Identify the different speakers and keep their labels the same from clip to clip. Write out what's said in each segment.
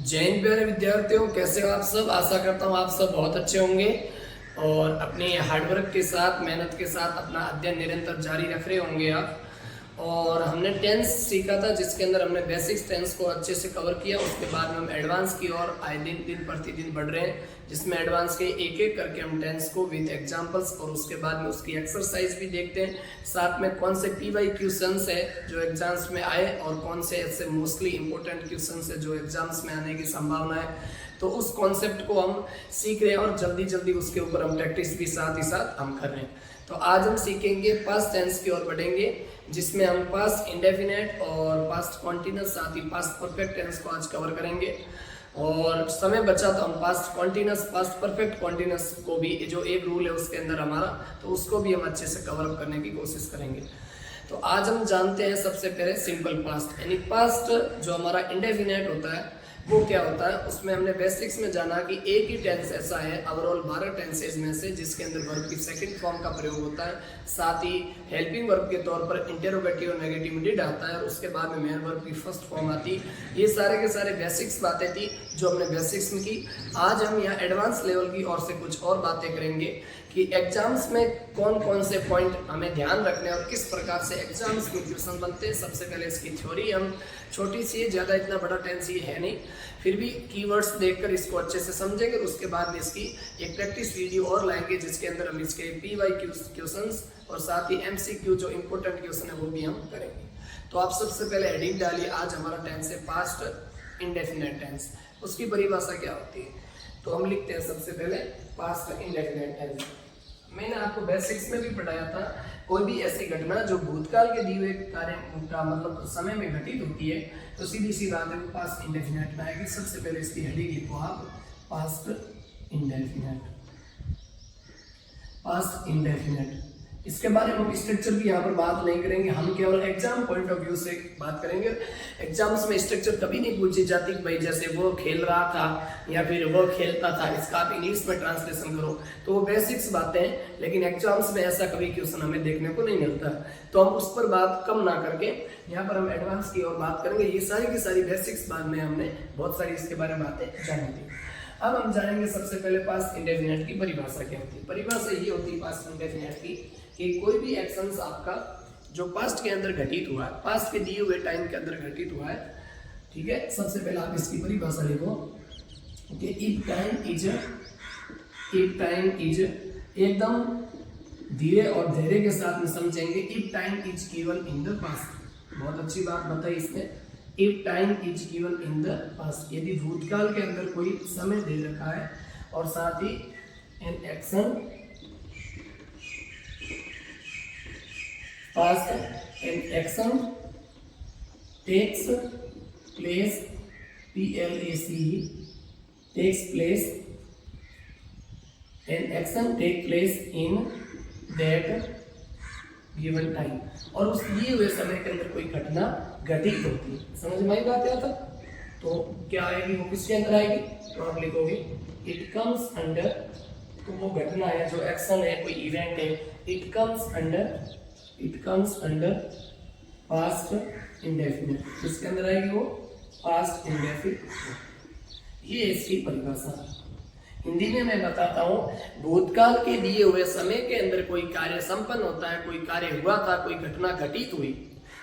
Speaker 1: जय हिंद प्यारे विद्यार्थियों, कैसे हो आप सब। आशा करता हूँ आप सब बहुत अच्छे होंगे और अपने हार्डवर्क के साथ मेहनत के साथ अपना अध्ययन निरंतर जारी रख रहे होंगे आप। और हमने टेंस सीखा था जिसके अंदर हमने बेसिक्स टेंस को अच्छे से कवर किया। उसके बाद में हम एडवांस की ओर आए दिन प्रतिदिन बढ़ रहे हैं, जिसमें एडवांस के एक एक करके हम टेंस को विद एग्जांपल्स और उसके बाद में उसकी एक्सरसाइज भी देखते हैं। साथ में कौन से पीवाई क्वेश्चंस है जो एग्जाम्स में आए और कौन से ऐसे मोस्टली इंपॉर्टेंट क्वेश्चंस है जो एग्जाम्स में आने की संभावना है, तो उस कॉन्सेप्ट को हम सीख रहे हैं और जल्दी जल्दी उसके ऊपर हम प्रैक्टिस भी साथ ही साथ हम कर रहे हैं। तो आज हम सीखेंगे पास्ट टेंस की ओर बढ़ेंगे, जिसमें हम पास्ट इंडेफिनेट और पास्ट कॉन्टिन्यूस साथ ही पास्ट परफेक्ट टेंस को आज कवर करेंगे। और समय बचा तो हम past continuous past perfect continuous को भी, जो एक रूल है उसके अंदर हमारा, तो उसको भी हम अच्छे से कवर अप करने की कोशिश करेंगे। तो आज हम जानते हैं सबसे पहले सिंपल पास्ट, यानी पास्ट जो हमारा इंडेफिनेट होता है वो क्या होता है। उसमें हमने बेसिक्स में जाना कि एक ही टेंस ऐसा है ओवरऑल 12 टेंसेज में से जिसके अंदर वर्ब की सेकंड फॉर्म का प्रयोग होता है, साथ ही हेल्पिंग वर्ब के तौर पर इंटेरोगेटिव और नेगेटिव डिड आता है और उसके बाद में मेन वर्ब की फर्स्ट फॉर्म आती है। ये सारे के सारे बेसिक्स बातें थी जो हमने बेसिक्स में की। आज हम यहाँ एडवांस लेवल की ओर से कुछ और बातें करेंगे कि एग्जाम्स में कौन कौन से पॉइंट हमें ध्यान रखने और किस प्रकार से एग्जाम्स में क्वेश्चन बनते हैं। सबसे पहले इसकी थ्योरी हम छोटी सी है, ज़्यादा इतना बड़ा टेंस ये है नहीं, फिर भी कीवर्ड्स देखकर इसको अच्छे से समझेंगे। उसके बाद में इसकी एक प्रैक्टिस वीडियो और लाएंगे जिसके अंदर हम इसके पीवाई क्वेश्चंस और साथ ही एमसीक्यू जो इंपॉर्टेंट क्वेश्चन है वो भी हम करेंगे। तो आप सबसे पहले हेडिंग डालिए, आज हमारा टेंस है पास्ट इंडेफिनेट टेंस। उसकी परिभाषा क्या होती है, तो हम लिखते हैं सबसे पहले पास्ट इंडेफिनेट टेंस। मैंने आपको बेसिक्स में भी पढ़ाया था, कोई भी ऐसी घटना जो भूतकाल के दिए हुए कार्य का मतलब समय में घटित होती है तो सीधी सी बात है वो पास्ट इंडेफिनेट में आएगी। सबसे पहले इसकी हेडिंग लिखो आप, पास्ट इंडेफिनेट। पास्ट इंडेफिनेट, इसके बारे में हम स्ट्रक्चर की यहाँ पर बात नहीं करेंगे, हम केवल एग्जाम पॉइंट ऑफ व्यू से बात करेंगे। एग्जाम्स में स्ट्रक्चर कभी नहीं पूछी जाती कि भाई जैसे वो खेल रहा था या फिर वो खेलता था, इसका आप इंग्लिश में ट्रांसलेशन करो, तो वो बेसिक्स बातें हैं, लेकिन एग्जाम्स में ऐसा कभी क्वेश्चन हमें देखने को नहीं मिलता। तो हम उस पर बात कम ना करके यहाँ पर हम एडवांस की ओर बात करेंगे। ये सारी की सारी बेसिक्स बाद में हमने बहुत सारी इसके बारे में बातें जानी थी। अब हम जानेंगे सबसे पहले पास्ट इंडेफिनेट की परिभाषा क्या होती है। परिभाषा ये होती है पास्ट इंडेफिनेट की कि कोई भी एक्शंस आपका जो पास्ट के अंदर घटित हुआ है, पास्ट के दिए हुए टाइम के अंदर घटित हुआ है, ठीक है। सबसे पहले आप इसकी परिभाषा लिखो कि इफ टाइम इज एकदम धीरे और धैर्य के साथ में समझेंगे। If time is given in the past, बहुत अच्छी बात बताई इसने। If time is given in the past, यदि भूतकाल के अंदर कोई समय दे रखा है और साथ ही an action past an action takes place takes place an action take place in that given time, और उस दिए हुए समय के अंदर कोई घटना घटित होती है। समझ में आई बात है? तो क्या आएगी, वो किसके अंदर आएगी, तो आप लिखोगे इट कम्स अंडर, तो वो घटना है जो एक्शन है कोई इवेंट है, it comes under past indefinite, किसके अंदर आएगी वो, पास्ट इंडेफिनिट। ये इसकी परिभाषा। हिंदी में मैं बताता हूँ, भूतकाल के दिए हुए समय के अंदर कोई कार्य संपन्न होता है, कोई कार्य हुआ था, कोई घटना घटित हुई,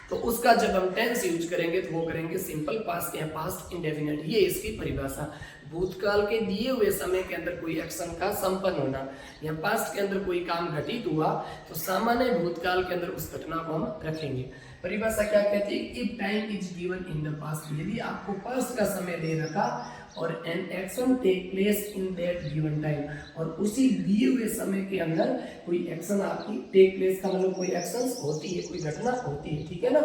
Speaker 1: तो उसका जब हम टेंस यूज करेंगे तो वो करेंगे सिंपल पास्ट या पास्ट इंडेफिनिट। ये इसकी परिभाषा। भूतकाल के दिए हुए समय के अंदर कोई एक्शन का संपन्न होना या पास्ट के अंदर कोई काम घटित हुआ तो सामान्य भूतकाल के अंदर उस घटना को हम रखेंगे। परिभाषा क्या कहती है, if time is given in the past, यदि आपको पास्ट का समय दे रखा और an action take place in that given time, और उसी दिए हुए समय के अंदर कोई एक्शन आपकी टेक प्लेस का मतलब कोई एक्शन होती है, कोई घटना होती है, ठीक है ना।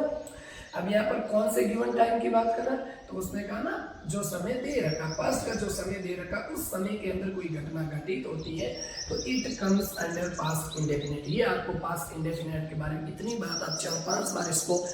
Speaker 1: अब यहाँ पर कौन से गिवन टाइम की बात करना, तो उसने कहा ना जो समय दे रखा, पास्ट का जो समय दे रखा, उस समय के अंदर कोई घटना घटित होती है तो it comes under past indefinite. ये आपको पास्ट इंडेफिनिट के बारे में इतनी बात आप 4-5 बार इसको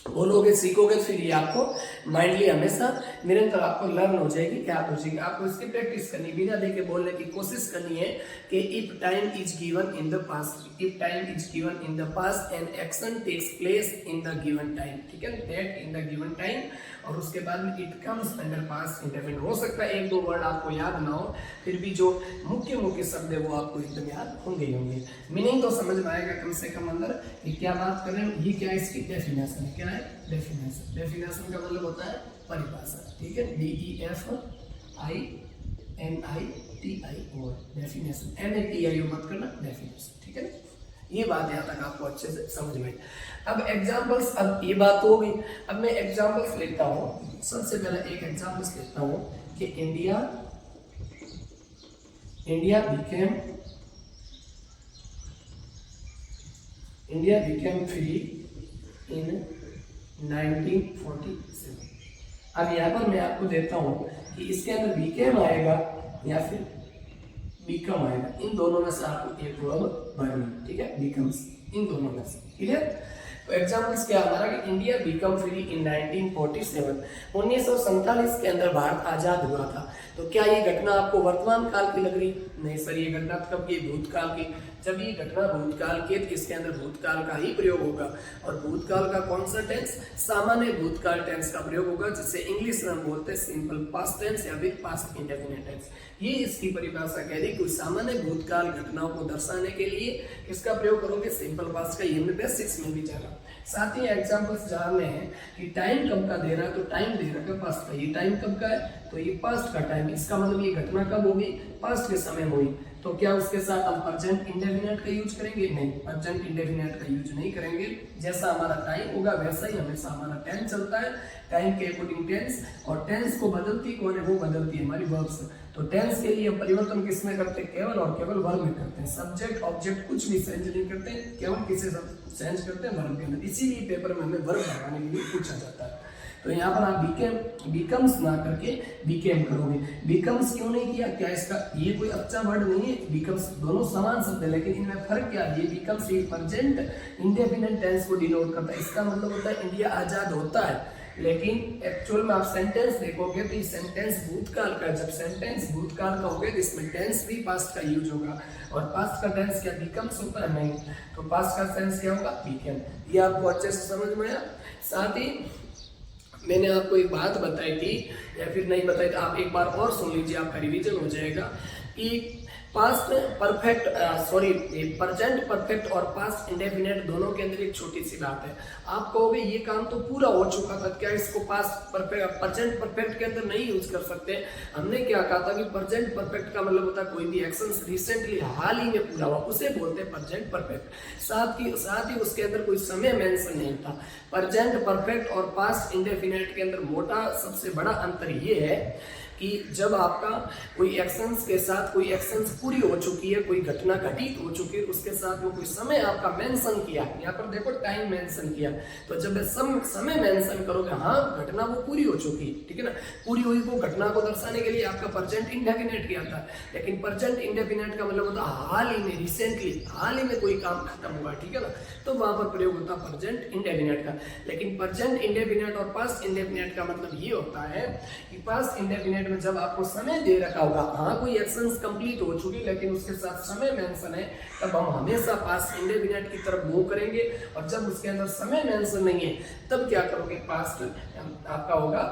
Speaker 1: बोलोगे, सीखोगे, फिर ये आपको माइंडली हमेशा निरंतर आपको लर्न हो जाएगी, क्या हो जाएगी। आपको इसकी प्रैक्टिस करनी, बिना देखे बोलने की कोशिश करनी है कि if time is given in the past, if time is given in the past and action takes place in the given time, ठीक है, that in the given time, और उसके बाद में it comes under past indefinite. हो सकता है एक दो वर्ड आपको याद ना हो, फिर भी जो मुख्य मुख्य शब्द है वो आपको एकदम याद होंगे ही होंगे। मीनिंग तो समझ में आएगा कम से कम अंदर कि क्या बात कर रहे हो। ये क्या है, इसकी डेफिनेशन, क्या है डेफिनेशन। डेफिनेशन का मतलब होता है परिभाषा, ठीक है, DEFINITIO, डेफिनेशन, NATIO मत करना, डेफिनेशन, ठीक है। ये बात यहाँ तक आपको अच्छे से समझ में। अब एग्जाम्पल्स, अब ये बात हो गई। अब मैं एग्जाम्पल्स लेता हूँ। सबसे पहले एक एग्जाम्पल्स लेता हूँ कि इंडिया बिकेम फ्री इन 1947। अब यहाँ पर मैं आपको देता हूँ कि इसके अंदर बिकेम आएगा या फिर बिकम आएगा, इन दोनों में से आपको एक वर्ब भरना, ठीक है, बिकम्स, इन दोनों में से, ठीक है। तो एग्जाम्पल्स क्या हमारा कि इंडिया बिकम फ्री इन 1947, 1947 के अंदर भारत आजाद हुआ था। तो क्या ये घटना आपको वर्तमान काल की लग रही? नहीं सर, ये घटना कब की? भूतकाल की। जब ये घटना भूतकाल की है तो इसके अंदर भूतकाल का ही प्रयोग होगा, और भूतकाल का कौन सा टेंस? सामान्य भूतकाल टेंस का प्रयोग होगा, जिसे इंग्लिश में हम बोलते हैं सिंपल पास्ट टेंस या फिर पास्ट इंडेफिनिट टेंस। ये इसकी परिभाषा कह रही, कोई सामान्य भूतकाल घटनाओं को दर्शाने के लिए किसका प्रयोग करोगे? सिंपल पास्ट का। ये हमने बेसिक्स में भी जाना। साथ ही एग्जाम्पल्स जानने हैं कि टाइम कब का दे रहा है, तो टाइम दे रहा है पास्ट का। ये टाइम कब का है? तो ये पास्ट का टाइम। इसका मतलब ये घटना कब होगी? पास्ट के समय हुई। तो क्या उसके साथ हम प्रेजेंट इंडेफिनिट का यूज करेंगे? नहीं, प्रेजेंट इंडेफिनिट का यूज नहीं करेंगे। जैसा हमारा टाइम होगा वैसा ही हमेशा हमारा टेंस चलता है, टाइम के अकॉर्डिंग टेंस। और टेंस को बदलती कौन है? वो बदलती है हमारी वर्ब्स। तो टेंस के लिए परिवर्तन किसमें करते हैं? केवल और केवल वर्ब में करते हैं। सब्जेक्ट ऑब्जेक्ट कुछ भी चेंज नहीं करते, केवल किसे चेंज करते हैं? वर्ब के अंदर। इसीलिए पेपर में हमें वर्ब लगाने के लिए पूछा जाता है। तो यहाँ पर आप बिकम्स ना करके बिकेम करोगे। बिकम्स क्यों नहीं किया? क्या इसका ये कोई अच्छा वर्ड नहीं है? बिकम्स दोनों समान शब्द है, लेकिन इनमें फर्क क्या है? ये बिकम्स एक प्रेजेंट इंडेफिनिट टेंस को डिनोट करता है। इसका मतलब होता है इंडिया आजाद होता है, लेकिन एक्चुअल में आप सेंटेंस देखोगे तो ये सेंटेंस भूतकाल का। जब सेंटेंस भूतकाल का होगा तो इसमें टेंस भी पास्ट का यूज होगा, और पास्ट का टेंस क्या बिकम्स होता है? नहीं। तो पास्ट का टेंस क्या होगा? बिकेम। ये आपको अच्छे से समझ में आया। साथ ही मैंने आपको एक बात बताई थी, या फिर नहीं बताई तो आप एक बार और सुन लीजिए, आपका रिवीजन हो जाएगा कि पास्ट परफेक्ट प्रेजेंट परफेक्ट और पास्ट इंडेफिनिट दोनों के अंदर एक छोटी सी बात है। आप कहोगे ये काम तो पूरा हो चुका था, क्या इसको पास्ट परफेक्ट प्रेजेंट परफेक्ट के अंदर नहीं यूज कर सकते? हमने क्या कहा था कि प्रेजेंट परफेक्ट का मतलब होता है कोई भी एक्शन रिसेंटली हाल ही में पूरा हुआ, उसे बोलते हैं प्रेजेंट परफेक्ट। साथ ही उसके अंदर कोई समय मेंशन नहीं था। प्रेजेंट परफेक्ट और पास्ट इंडेफिनिट के अंदर मोटा सबसे बड़ा अंतर ये है कि जब आपका कोई एक्शंस के साथ कोई एक्शंस पूरी हो चुकी है, कोई घटना घटित हो चुकी है, उसके साथ में कोई समय आपका मेंशन किया, यहाँ पर देखो टाइम मेंशन किया, तो जब समय मेंशन करोगे, हाँ घटना वो पूरी हो चुकी, ठीक है ना, पूरी हुई को घटना को दर्शाने के लिए आपका प्रेजेंट इंडेफिनिट किया था। लेकिन प्रेजेंट इंडेफिनिट का मतलब होता है हाल ही में, रिसेंटली हाल ही में कोई काम खत्म हुआ, ठीक है ना, तो वहां पर प्रयोग होता है प्रेजेंट इंडेफिनिट का। लेकिन प्रेजेंट इंडेफिनिट और पास्ट इंडेफिनिट का मतलब ये होता है कि पास्ट इंडेफिनिट में जब आपको समय दे रखा होगा, हाँ कोई एक्शंस कंप्लीट हो चुकी लेकिन उसके साथ समय मेंशन है, तब हम हमेशा पास्ट इंडेफिनिट की तरफ मूव करेंगे। और जब उसके अंदर समय मेंशन नहीं है तब क्या करोगे? पास्ट आपका होगा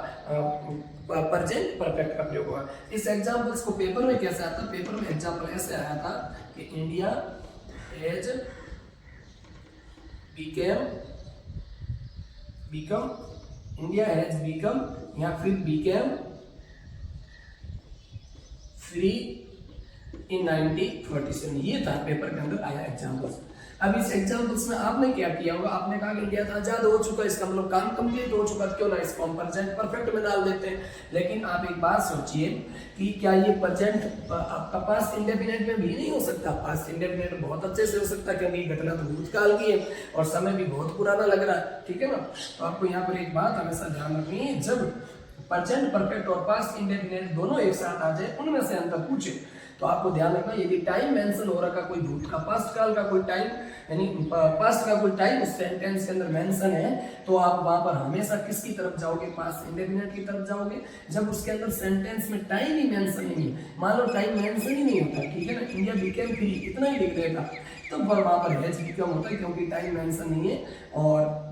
Speaker 1: प्रेजेंट परफेक्ट का प्रयोग होगा। इस एग्जांपल्स को पेपर में कैसे आता? पेपर में एग्जांपल ऐसे आया था कि इंडिया हैज बिकम या फिर बिकेम फ्री इन 1947। ये था पेपर के अंदर आया एग्जाम्पल्स। अब इस एग्जाम्पल्स में आपने क्या किया होगा? आपने कहा कि इंडिया तो आजाद हो चुका है, इसका मतलब काम कंप्लीट हो चुका, क्यों ना इसको हम प्रेजेंट परफेक्ट में डाल देते हैं। लेकिन आप एक बात सोचिए कि क्या ये प्रेजेंट आपका पास्ट इंडेफिनिट में भी नहीं हो सकता? पास्ट इंडेफिनिट बहुत अच्छे से हो सकता है, क्योंकि घटना तो भूतकाल की है और समय भी बहुत पुराना लग रहा है, ठीक है ना। तो आपको यहाँ पर एक बात हमेशा ध्यान रखनी है, जब प्रेजेंट परफेक्ट और पास्ट इंडेफिनिट दोनों एक साथ आ जाए, उनमें से अंतर पूछे तो आपको ध्यान रखना, यदि टाइम मेंशन हो रखा कोई भूत का पास्ट काल का कोई टाइम यानी पास्ट का कोई टाइम उस सेंटेंस के अंदर मेंशन है तो आप वहां पर हमेशा किसकी तरफ जाओगे, पास्ट इंडेफिनिट की तरफ जाओगे। जब उसके अंदर सेंटेंस में टाइम ही मेंशन ही नहीं, मान लो टाइम मेंशन ही नहीं होता, ठीक है ना, इंडिया बिकेम फ्री इतना ही लिख देगा तो वहां पर हैज बिकम होता है, क्योंकि टाइम मेंशन नहीं है। और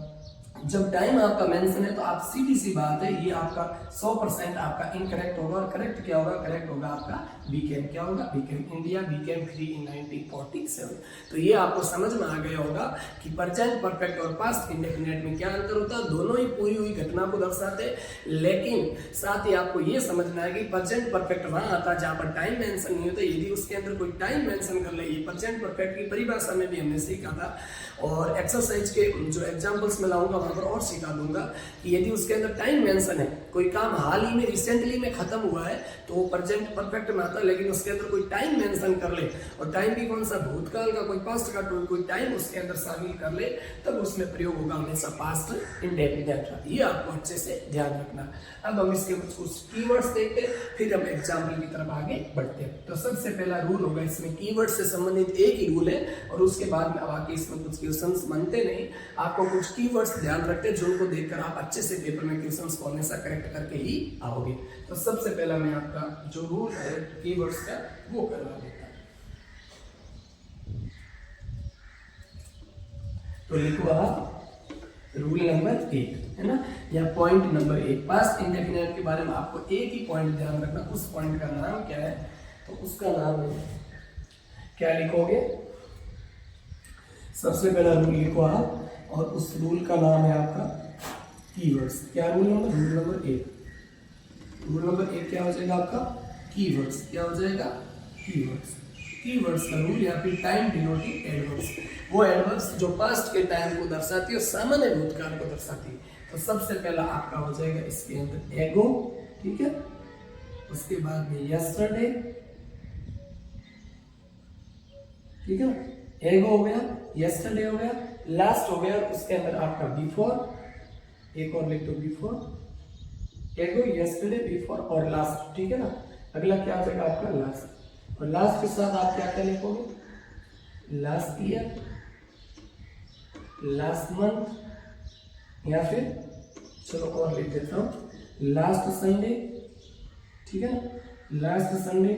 Speaker 1: जब टाइम आपका मेंशन है तो आप सीधी सी बात है, ये आपका 100% आपका इनकरेक्ट होगा। और करेक्ट क्या होगा, करेक्ट होगा आपका बीकेम, क्या होगा, Beckham, India Beckham free in 1947। तो ये आपको समझ में आ गया होगा कि प्रेजेंट परफेक्ट और पास्ट इंडेफिनिट में क्या अंतर होता है। दोनों ही पूरी हुई घटना को दर्शाते हैं, लेकिन साथ ही आपको ये समझना है कि प्रेजेंट परफेक्ट वहां आता है जहां पर टाइम मेंशन नहीं होता। यदि उसके अंदर कोई टाइम मेंशन कर ले, ये प्रेजेंट परफेक्ट की परिभाषा में भी हमने सीखा था और एक्सरसाइज के जो एग्जांपल्स में लाऊंगा वहां पर और सिखा दूंगा कि यदि उसके अंदर टाइम मेंशन है, कोई काम हाल ही में रिसेंटली में खत्म हुआ है तो वो प्रेजेंट परफेक्ट में आता है, लेकिन उसके अंदर कोई टाइम मेंशन कर ले और टाइम भी कौन सा, भूतकाल का, कोई पास्ट का कोई टाइम उसके अंदर शामिल कर ले, तब उसमें प्रयोग होगा हमेशा पास्ट इंडेफिनिट का। ये आपको अच्छे से ध्यान रखना। अब हम इसके कुछ कीवर्ड्स देखते हैं, फिर हम एग्जाम्पल की तरफ आगे बढ़ते हैं। तो सबसे पहला रूल होगा इसमें, कीवर्ड से संबंधित एक ही रूल है और उसके बाद में आगे इसमें कुछ क्वेश्चंस बनते नहीं, आपको कुछ कीवर्ड्स ध्यान रखते हैं जिनको देखकर आप अच्छे से पेपर में क्वेश्चंस को हमेशा करेक्ट करके ही आओगे। तो सबसे पहला मैं आपका जो रूल है कीवर्ड्स का वो करवा देता हूं। तो लिखो आप रूल नंबर 1, है ना, या पॉइंट नंबर 1, पास्ट इंडेफिनिट के बारे में आपको एक ही पॉइंट ध्यान रखना। उस पॉइंट का नाम क्या है, तो उसका नाम है, क्या लिखोगे, सबसे पहला रूल लिखो आप और उस रूल का नाम है आपका कीवर्ड्स। क्या rule number, rule number 1, rule number 1 क्या हो जाएगा आपका, कीवर्ड्स। क्या हो जाएगा, कीवर्ड्स। कीवर्ड्स का रूल या फिर टाइम डिनोटिंग एडवर्ब्स, वो एडवर्ब्स जो पास्ट के टाइम को दर्शाती है और सामान्य भूतकाल को दर्शाती है। तो सबसे पहला आपका हो जाएगा इसके अंदर एगो, ठीक है, उसके बाद में यस्टरडे, ठीक है ना, एगो हो गया, यस्टरडे हो गया, लास्ट हो गया, उसके अंदर आपका बिफोर, एक और लिख दो बिफोर, एगो, यस्टरडे, बिफोर और लास्ट, ठीक है ना। अगला क्या आ जाएगा आपका लास्ट, और लास्ट के साथ आप क्या क्या लिखोगे, लास्ट ईयर, लास्ट मंथ, या फिर चलो और लिख देता हूँ लास्ट संडे, ठीक है ना, लास्ट संडे।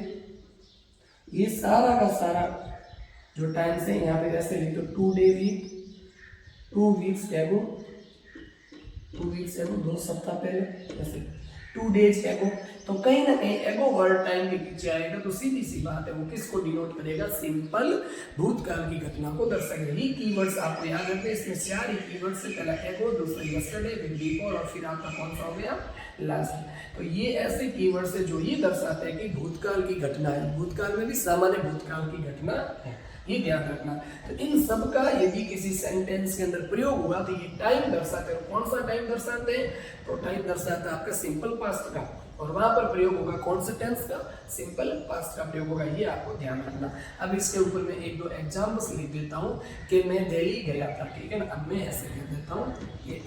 Speaker 1: ये सारा का सारा जो टाइम से यहाँ पे ऐसे लिख दो, 2 डे वीक, 2 वीक्स एगो, 2 वीक्स एगो, 2 सप्ताह पहले, ऐसे 2 डेज एगो। तो कहीं ना कहीं एगो वर्ड टाइम के पीछे आएगा तो सीधी सी बात है वो किसको डिनोट करेगा, सिंपल भूतकाल की घटना को दर्शाएगा। ये कीवर्ड्स आपको याद रखते हैं, इसमें 4 ही कीवर्ड्स से, पहला एगो, दूसरा यस्टरडे, फिर बिफोर और फिर आपका कौन सा हो गया लास्ट। तो ये ऐसे कीवर्ड्स है जो ये दर्शाते हैं कि भूतकाल की घटना है, भूतकाल में भी सामान्य भूतकाल की घटना है, ये ध्यान रखना। तो इन सब का यदि किसी सेंटेंस के अंदर प्रयोग हुआ तो ये टाइम दर्शाते हैं। कौन सा टाइम दर्शाते हैं, तो टाइम दर्शाता है आपका सिंपल पास्ट का, और वहां पर प्रयोग होगा कौन से टेंस का, सिंपल पास्ट का प्रयोग होगा, ये आपको ध्यान रखना। अब इसके ऊपर मैं 1-2 एग्जाम्पल्स लिख देता हूँ कि मैं दिल्ली गया था, ठीक है ना। अब मैं ऐसे लिख देता हूँ कि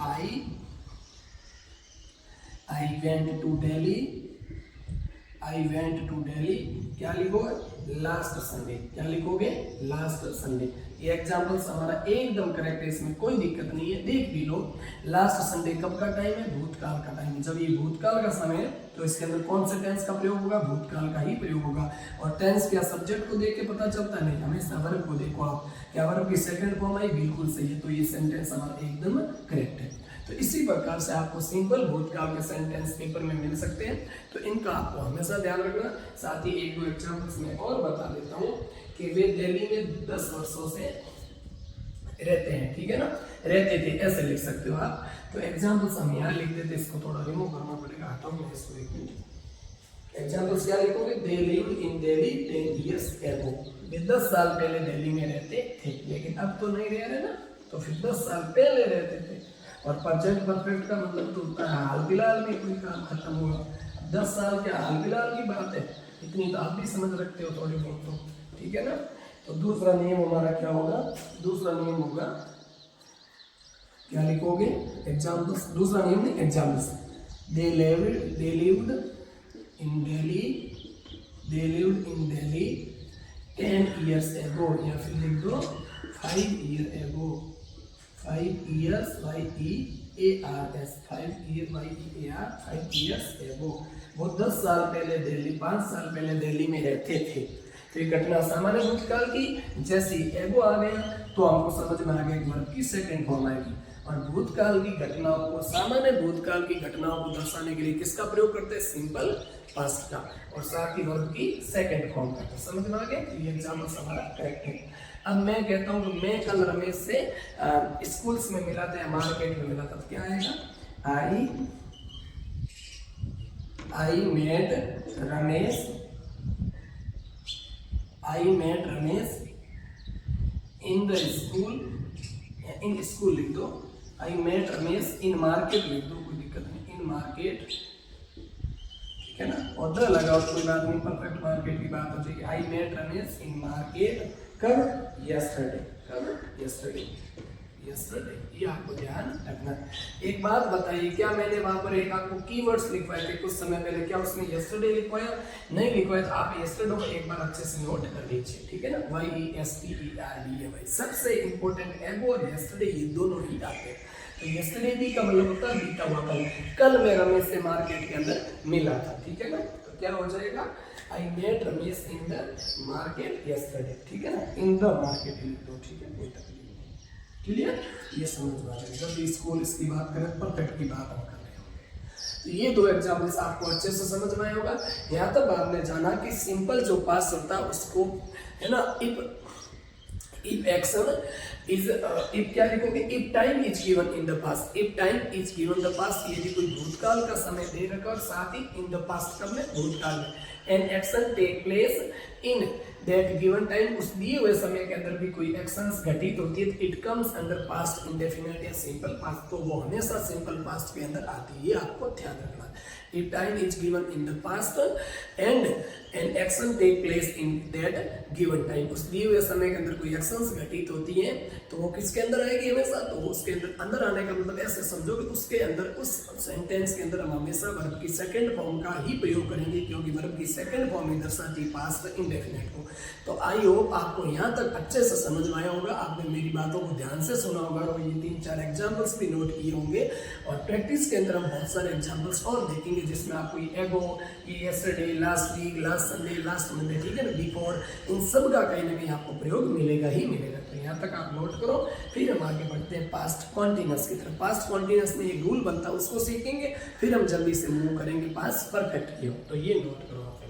Speaker 1: I went to Delhi, I went to Delhi, क्या लिखोगे, लास्ट संडे, क्या लिखोगे, लास्ट संडे। ये एग्जांपल्स हमारा एकदम करेक्ट है, इसमें कोई दिक्कत नहीं है, देख भी लो। लास्ट संडे कब का टाइम है, भूतकाल का टाइम है। जब ये भूतकाल का समय है तो इसके अंदर कौन से टेंस का प्रयोग होगा, भूतकाल का ही प्रयोग होगा। और टेंस क्या सब्जेक्ट को देख के पता चलता नहीं, हमेशा वर्ब को देखो आप, क्या वर्ब की सेकंड फॉर्म आई, बिल्कुल सही है। तो ये सेंटेंस हमारा एकदम करेक्ट है। तो इसी प्रकार से आपको सिंपल भूतकाल के सेंटेंस पेपर में मिल सकते हैं, तो इनका आपको हमेशा ध्यान रखना। साथ ही 1-2 एग्जाम्पल्स में और बता देता हूँ कि वे दिल्ली में 10 वर्षों से रहते हैं, ठीक है ना, रहते थे, ऐसे लिख सकते हो आप। तो एग्जाम्पल्स हम यहाँ लिख देते, इसको थोड़ा रिमूव करना पड़ेगा, हटाओ मैं इसको 1 मिनट। एग्जाम्पल्स क्या लिखोगे, they lived in Delhi 10 years ago, वे 10 साल पहले दिल्ली में रहते थे, लेकिन अब तो नहीं रह रहे ना, तो फिर 10 साल पहले रहते थे। और प्रेजेंट परफेक्ट का मतलब तो होता है हाल फिलहाल में कोई काम खत्म हुआ। 10 साल क्या हाल फिलहाल की बात है, इतनी तो आप भी समझ रखते हो थोड़ी बहुत तो, ठीक है ना। तो दूसरा नियम हमारा क्या होगा, दूसरा नियम होगा, क्या लिखोगे, एग्जाम्पल्स, दूसरा नियम नहीं examples. They lived in Delhi 10 years ago, या फिर लिख दो 5 years ago, 5 years YEARS, 5 years ago। वो 10 साल पहले दिल्ली, 5 साल पहले दिल्ली में रहते थे। तो ये घटना सामान्य भूतकाल की, जैसे एगो आ गया तो हमको समझ में आ गया कि वर्ब की सेकंड फॉर्म आएगी। और भूतकाल की घटनाओं को, सामान्य भूतकाल की घटनाओं को दर्शाने के लिए किसका प्रयोग करते हैं? सिंपल पास्ट का, और साथ ही वर्ब की सेकंड फॉर्म का। तो समझ में आ गया? तो ये एग्जाम्पल हमारा करेक्ट है। अब मैं कहता हूँ कि मैं कल रमेश से स्कूल्स में मिला था या मार्केट में मिला था, तो क्या आएगा? I met Ramesh in the school, in school लिख दो। I met Ramesh in market लिख दो, कोई दिक्कत नहीं, इन मार्केट, ठीक है ना? और द लगाओ, कोई बात नहीं, परफेक्ट मार्केट की बात हो जाएगी। I met Ramesh in market कब? यस्टरडे। कब? यस्टरडे। ये आपको ध्यान रखना। एक बात बताइए, क्या मैंने वहां पर एक आपको कीवर्ड्स लिखवाए थे कुछ समय पहले, क्या उसमें यस्टरडे लिखवाया? नहीं लिखवाया, तो आप यस्टरडे को एक बार अच्छे से नोट कर लीजिए, ठीक है ना? YESTERDAY, सबसे इंपॉर्टेंट एगो और यस्टरडे, ये दोनों ही आते हैं। तो यस्टरडे भी का मतलब होता है बीता हुआ कल। कल मैं रमेश से मार्केट के अंदर मिला था, ठीक है ना? तो क्या हो जाएगा? I met Ramesh in the market yesterday, ठीक है ना? इन द मार्केट लिख दो, ठीक है, कोई तकलीफ नहीं। क्लियर? ये समझ में आ जाएगा। जब भी स्कूल इसकी बात करें, परफेक्ट की बात हम कर रहे होंगे। तो ये दो एग्जाम्पल्स आपको अच्छे से समझ में आए होगा। यहाँ तक आपने जाना कि सिंपल जो पास्ट होता है उसको, है ना, इफ एक्शन इज, इफ क्या लिखोगे? If time is given in the past, if time is given the past, यदि कोई भूतकाल का समय दे रखा और साथ ही इन द पास्ट कब में? भूतकाल में। An action take place in that given time, उस दिए हुए समय के अंदर भी कोई एक्शंस घटित होती है, it comes under past indefinite या सिंपल पास्ट, तो वो हमेशा सिंपल पास्ट के अंदर आती है। ये आपको ध्यान रखना। If time is given in the past and an action take place in that given time, उस दिए हुए समय के अंदर कोई एक्शंस घटित होती हैं, तो वो किसके अंदर आएगी? हमेशा। तो उसके अंदर आने का मतलब ऐसे समझो कि उसके अंदर, उस सेंटेंस के अंदर हम हमेशा वर्ब की सेकंड फॉर्म का ही प्रयोग करेंगे, क्योंकि वर्ब की सेकंड फॉर्म ही दर्शाती है पास्ट इंडेफिनिट को। तो आई होप आपको यहाँ तक अच्छे से समझ में आया होगा, आपने मेरी बातों को ध्यान से सुना होगा और ये 3-4 एग्जाम्पल्स भी नोट किए होंगे। और प्रैक्टिस के अंदर हम बहुत सारे एग्जाम्पल्स और देखेंगे, जिसमें आपको ये एगो, ये yesterday, last week, last Sunday, last Monday, ठीक है ना, बिफोर, इन सब का कहीं ना कहीं आपको प्रयोग मिलेगा ही मिलेगा। तो यहाँ तक आप नोट करो। फिर हम आगे बढ़ते हैं पास्ट कॉन्टिन्यूअस की तरफ। पास्ट कॉन्टिन्यूअस में एक रूल बनता है, उसको सीखेंगे, फिर हम जल्दी से मूव करेंगे पास्ट परफेक्ट की ओर। तो ये नोट करो आप पहले।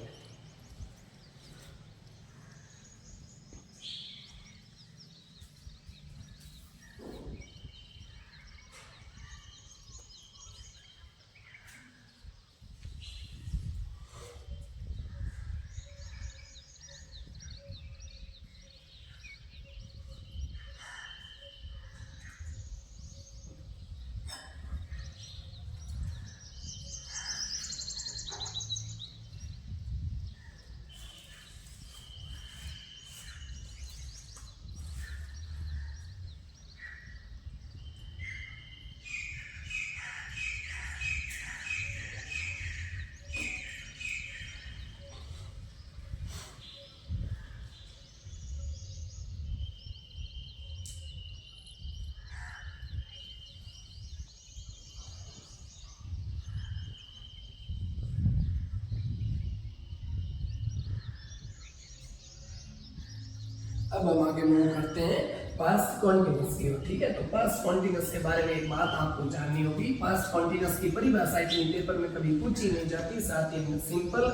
Speaker 1: अब हम आगे मूव करते हैं पास्ट कॉन्टिन्यूअस की ओर, ठीक है। तो पास्ट कॉन्टिन्यूअस के बारे में एक बात आपको जाननी होगी। पास्ट कॉन्टिन्यूअस की परिभाषा इतनी पेपर में कभी पूछी नहीं जाती, साथ ही सिंपल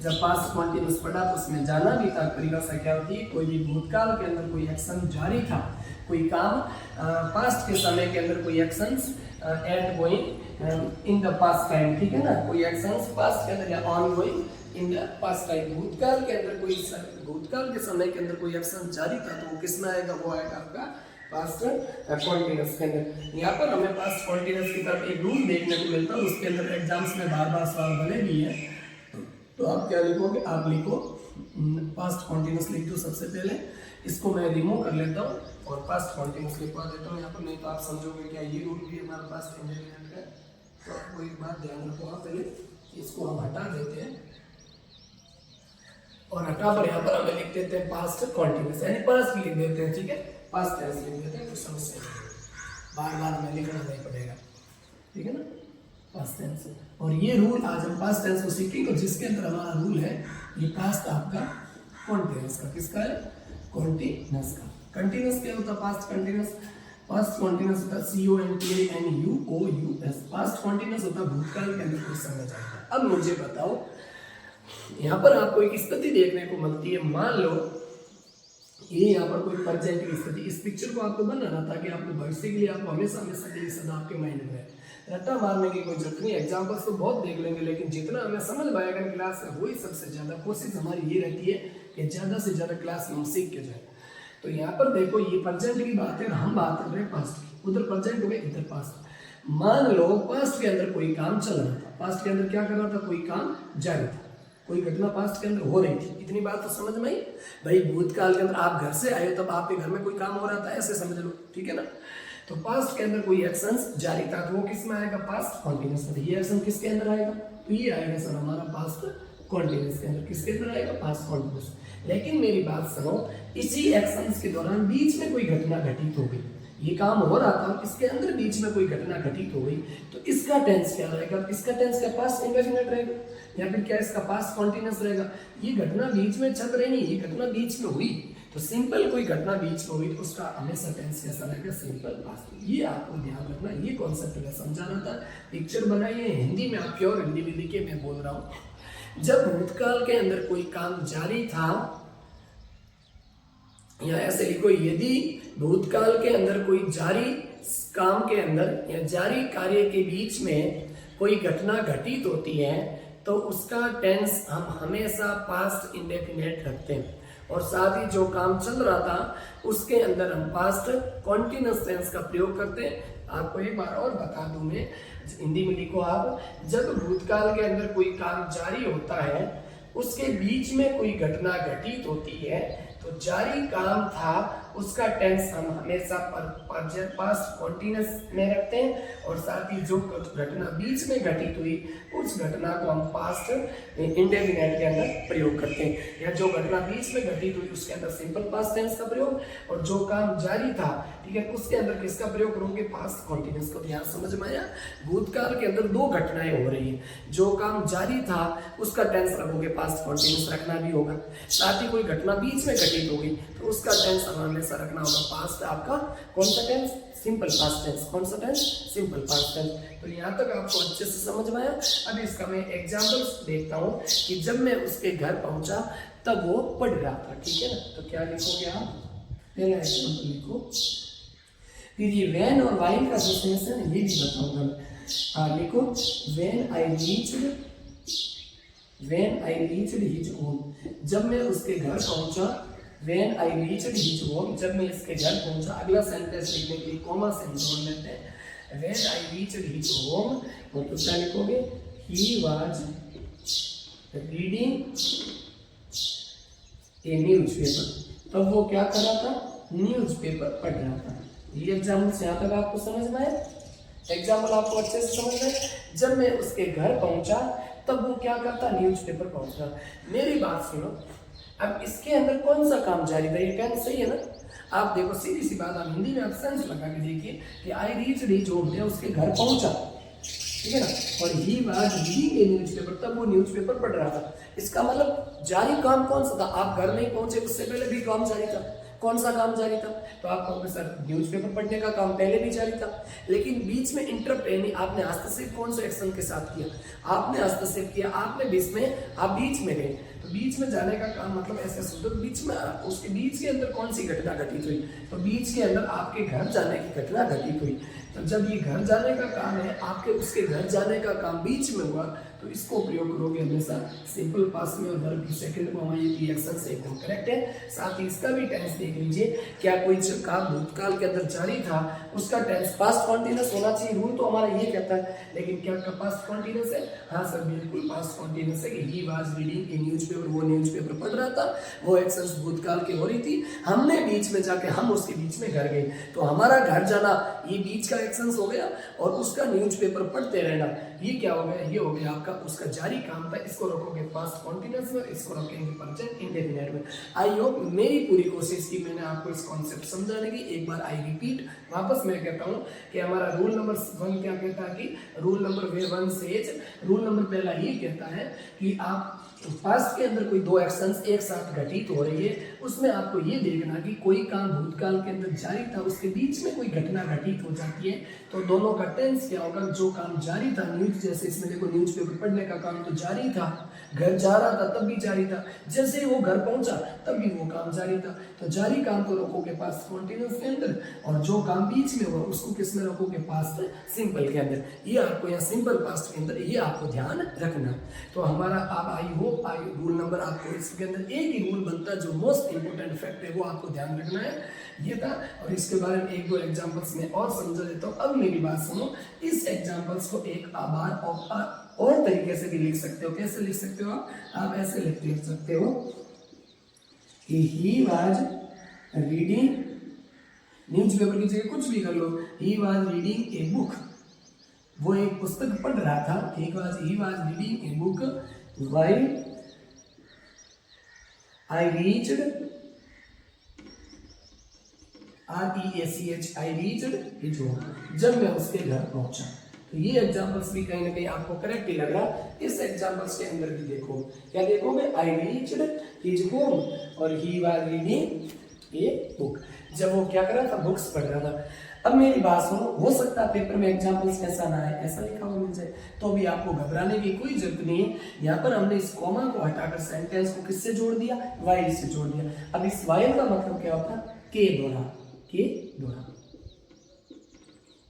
Speaker 1: जब पास्ट कॉन्टिन्यूअस पढ़ा तो उसमें जाना भी था परिभाषा क्या होती है। कोई भी भूतकाल के अंदर कोई एक्शन जारी था, कोई काम पास्ट के समय के अंदर कोई actions at going in the past time, ठीक है ना, कोई एक्शंस पास्ट के अंदर या ongoing in the past time. भूतकाल के अंदर कोई, भूतकाल के समय के अंदर कोई एक्शन जारी था तो वो किसमें आएगा? वो आएगा आपका पास्ट कॉन्टिन्यूअस के अंदर। यहाँ पर हमें पास्ट कॉन्टिन्यूअस की तरफ एक रूल देखने को मिलता है, उसके अंदर एग्जाम्स में बार बार सवाल बने भी है। तो आप क्या लिखोगे? आप लिखो पास्ट कॉन्टिन्यूअस लिख दो सबसे पहले। इसको मैं रिमूव कर लेता हूँ और पास्ट कॉन्टिन्यूअस लिखवा देता हूँ यहाँ पर, नहीं तो आप समझोगे क्या ये रूल भी हमारे पास इंडेफिनिट का। तो आपको एक बात ध्यान रखो, आप पहले इसको हम हटा देते हैं और हटा पर यहाँ पर हमें लिख देते हैं पास्ट कॉन्टिन्यूस, यानी पास्ट लिख देते हैं, ठीक है, पास्ट टेंस लिख देते हैं, तो समस्या नहीं, बार बार हमें लिखना नहीं पड़ेगा, ठीक है ना, पास्ट टेंस। और ये रूल आज हम पास्ट टेंस को सीखेंगे, और जिसके अंदर हमारा रूल है ये पास्ट आपका कॉन्टिन्यूस का, किसका है, कॉन्टिन्यूस का। कंटिन्यूस क्या होता है, पास्ट कंटिन्यूस, पास्ट कॉन्टिन्यूस होता है CONTINUOUS, पास्ट कॉन्टिन्यूस होता है भूतकाल के अंदर कुछ समय जाता है। अब मुझे बताओ, यहाँ पर आपको एक स्थिति देखने को मिलती है, मान लो ये यहाँ पर कोई प्रेजेंट की स्थिति, इस पिक्चर को आपको बनाना ताकि आपको भविष्य के लिए आपको हमेशा हमेशा के लिए सदा आपके माइंड में रट्टा मारने की कोई जरूरत नहीं। एग्जाम्पल्स तो बहुत देख लेंगे, लेकिन जितना हमें समझ में आएगा क्लास में वही सबसे ज़्यादा कोशिश हमारी ये रहती है कि ज़्यादा से ज़्यादा क्लास में हम सीख के जाए। तो यहाँ पर देखो ये प्रेजेंट की बात है, हम बात कर रहे हैं पास्ट की, उधर प्रेजेंट हो गए इधर पास्ट। मान लो पास्ट के अंदर कोई काम चल रहा था, पास्ट के अंदर क्या कर रहा था, कोई काम जारी था, कोई घटना पास्ट के अंदर हो रही थी, इतनी बात तो समझ में आई। भाई भूतकाल के अंदर आप घर से आए हो तब आपके घर में कोई काम हो रहा था, ऐसे समझ लो, ठीक है ना। तो पास्ट के अंदर कोई एक्शंस जारी था, तो वो किस में आएगा, पास्ट कॉन्टिन्यूस में। ये एक्शन किसके अंदर आएगा, तो ये आएगा सर हमारा पास्ट कॉन्टिन्यूस के अंदर, किसके अंदर आएगा, पास्ट कॉन्टिन्यूस। लेकिन मेरी बात सुनो, इसी एक्शंस के दौरान बीच में कोई घटना घटित हो गई, ये काम हो रहा था, इसके अंदर बीच में कोई घटना घटित हो गई, तो इसका टेंस क्या रहेगा, इसका टेंस क्या पास्ट इंडेफिनिट रहेगा, या फिर क्या इसका पास्ट कॉन्टिन्यूस रहेगा। ये घटना बीच में चल रही नहीं, ये घटना बीच में हुई, तो सिंपल कोई घटना बीच में हुई तो उसका हमेशा टेंस कैसा रहेगा, सिंपल पास्ट। ये आपको ध्यान रखना, ये कॉन्सेप्ट मैं समझा रहा था, पिक्चर बनाइए, हिंदी में आप प्योर हिंदी में लिखिए, मैं बोल रहा हूँ। जब भूतकाल के अंदर कोई काम जारी था, या ऐसे लिखो, यदि भूतकाल के अंदर कोई जारी काम के अंदर या जारी कार्य के बीच में कोई घटना घटित होती है तो उसका टेंस हम हमेशा पास्ट इंडेफिनिट रखते हैं, और साथ ही जो काम चल रहा था उसके अंदर हम पास्ट कॉन्टिन्यूस टेंस का प्रयोग करते हैं। आपको एक बार और बता दूं मैं, हिंदी में लिखो आप, जब भूतकाल के अंदर कोई काम जारी होता है उसके बीच में कोई घटना घटित होती है तो जारी काम था उसका टेंस हम हमेशा पास्ट कॉन्टिन्यूस में रखते हैं, और साथ ही जो घटना बीच में घटित हुई उस घटना को हम पास्ट इंडेफिनिट के अंदर प्रयोग करते हैं, या जो घटना बीच में घटित हुई उसके अंदर सिंपल पास्ट टेंस का प्रयोग, और जो काम जारी था, ठीक है, उसके अंदर किसका प्रयोग करोगे, पास्ट कॉन्टिन्यूस को। ध्यान समझ में आया, भूतकाल के अंदर दो घटनाएं हो रही है, जो काम जारी था उसका टेंस रखोगे, पास्ट कॉन्टिन्यूस रखना भी होगा, साथ ही कोई घटना बीच में घटित होगी तो उसका टेंस हमेशा रखना होगा पास्ट। आपका कौन सा टेंस, सिंपल पास्ट टेंस, कौन सा टेंस, सिंपल पास्ट टेंस। तो यहाँ तक आपको अच्छे से समझ में आया। अब इसका मैं एग्जांपल्स देखता हूँ कि जब मैं उसके घर पहुंचा तब वो पढ़ रहा था, ठीक है ना। तो क्या लिखोगे आप, पहला एग्जांपल लिखो, फिर ये व्हेन और व्हाइल का जो सेंस है ये भी बताऊंगा मैं। लिखो when I reached his home, जब मैं उसके घर पहुंचा, when I reached his home, जब मैं इसके घर पहुंचा। अगला सेंटेंस लिखने के लिए कॉमा से जोड़ लेते हैं, when I reached his home, मतलब क्या लिखोगे, ही वाज रीडिंग ए न्यूज़पेपर, तब वो क्या कर रहा था, न्यूज़पेपर पढ़ रहा था। ये एग्जाम्पल यहाँ तक आपको समझ में आए, एग्जाम्पल आपको अच्छे से समझ में। जब मैं उसके घर पहुंचा तब वो क्या करता, न्यूज़पेपर पहुंच रहा। मेरी बात सुनो, अब इसके अंदर कौन सा काम जारी था, ये टेंस सही है ना। आप देखो सीधी सी बात, आप हिंदी में आप सेंस लगा के देखिए कि आई रीच्ड हिज होम, मैं उसके घर पहुंचा, ठीक है ना, और ही वाज रीडिंग ए न्यूज़पेपर, तब वो न्यूज़पेपर पढ़ रहा था। इसका मतलब जारी काम कौन सा था, आप घर नहीं पहुंचे उससे पहले भी काम जारी था। कौन सा काम जारी था, तो आप कहोगे सर न्यूज़पेपर पढ़ने का काम पहले भी जारी था, लेकिन बीच में इंटरप्ट यानी आपने हस्तक्षेप कौन से एक्शन के साथ किया, आपने हस्तक्षेप किया, आपने बीच में, आप बीच में गए। तो बीच में जाने का काम मतलब ऐसे सुन, बीच में, उसके बीच के अंदर कौन सी घटना घटित हुई, तो बीच के अंदर आपके घर जाने की घटना घटित हुई। तो जब ये घर जाने का काम है, आपके उसके घर जाने का काम बीच में हुआ, तो इसको प्रयोग करोगे हमेशा सिंपल पास्ट में, और वर्ब की सेकंड को हमारे रिएक्शन से एकदम करेक्ट है। साथ ही इसका भी टेंस देख लीजिए, क्या कोई काम भूतकाल के अंदर जारी था उसका टेंस पास्ट कॉन्टिन्यूस होना चाहिए, रूल तो हमारा ये कहता है, लेकिन क्या पास्ट कॉन्टिन्यूस है? हाँ सर बिल्कुल पास्ट कॉन्टिन्यूस है कि ही वाज रीडिंग ए न्यूज़पेपर, वो न्यूज़पेपर पढ़ रहा था, वो एक्शंस भूतकाल की हो रही थी, हमने बीच में जाके हम उसके बीच में घर गए, तो हमारा घर जाना ये बीच का एक्शंस हो गया, और उसका न्यूज़पेपर पढ़ते रहना ये क्या हो गया? ये हो गया आपका उसका जारी काम था। इसको रखोगे पास्ट कॉन्टिन्यूस में, इसको रखेंगे प्रेजेंट इंडेफिनिट में। आई होप मेरी पूरी कोशिश की मैंने आपको इस कॉन्सेप्ट समझाने की। एक बार आई रिपीट वापस मैं कहता हूँ कि हमारा रूल नंबर 1 क्या कहता है कि rule number 1 says, rule number पहला ये कहता है कि आप पास्ट के अंदर कोई दो एक्शंस एक साथ घटित हो रही है, उसमें आपको ये देखना कि कोई काम भूतकाल के अंदर जारी था, उसके बीच में कोई घटना घटित हो जाती है, तो दोनों का टेंस क्या होगा? जो काम जारी था, न्यूज जैसे इसमें देखो न्यूज़पेपर पढ़ने का काम तो जारी था, घर जा रहा था तब भी जारी था, जैसे ही वो घर पहुंचा तब भी वो काम जारी था, तो जारी काम को रखोगे पास्ट कॉन्टिन्यूस के अंदर, और जो काम बीच में हुआ उसको किस में रखोगे? पास्ट सिंपल के अंदर। ये आपको यहाँ सिंपल पास्ट के अंदर ये आपको ध्यान रखना। तो हमारा आप आई रूल नंबर आपको इसके अंदर एक ही रूल बनता है, जो मोस्ट इंपोर्टेंट फैक्ट है वो आपको ध्यान रखना है, ये था। और इसके बारे में एक दो एग्जांपल्स में और समझा देता हूँ। अब मेरी बात सुनो, इस एग्जांपल्स को एक आभार और तरीके से भी लिख सकते हो। कैसे लिख सकते हो आप ऐसे लिख सकते हो कि ही वाज रीडिंग, न्यूज़पेपर की जगह कुछ भी कर लो, he was reading a book, वो एक पुस्तक पढ़ रहा था, he was reading a book while I reached his home, जब मैं उसके घर पहुंचा। तो ये एग्जांपल्स भी कहीं ना कहीं आपको करेक्ट ही लग रहा। इस एग्जांपल्स के अंदर भी देखो, क्या देखोगे? आई रीच्ड हिज होम और ही वाज रीडिंग ए बुक, जब वो क्या कर रहा था? बुक्स पढ़ रहा था। अब मेरी बात सुनो, हो सकता है पेपर में एग्जांपल्स कैसा ना है, ऐसा लिखा हुआ मिल जाए, तो भी आपको घबराने की कोई जरूरत नहीं है। यहाँ पर हमने इस कॉमा को हटाकर सेंटेंस को किससे जोड़ दिया? वाइल से जोड़ दिया। अब इस वाइल का मतलब क्या होता है? के द्वारा, के द्वारा।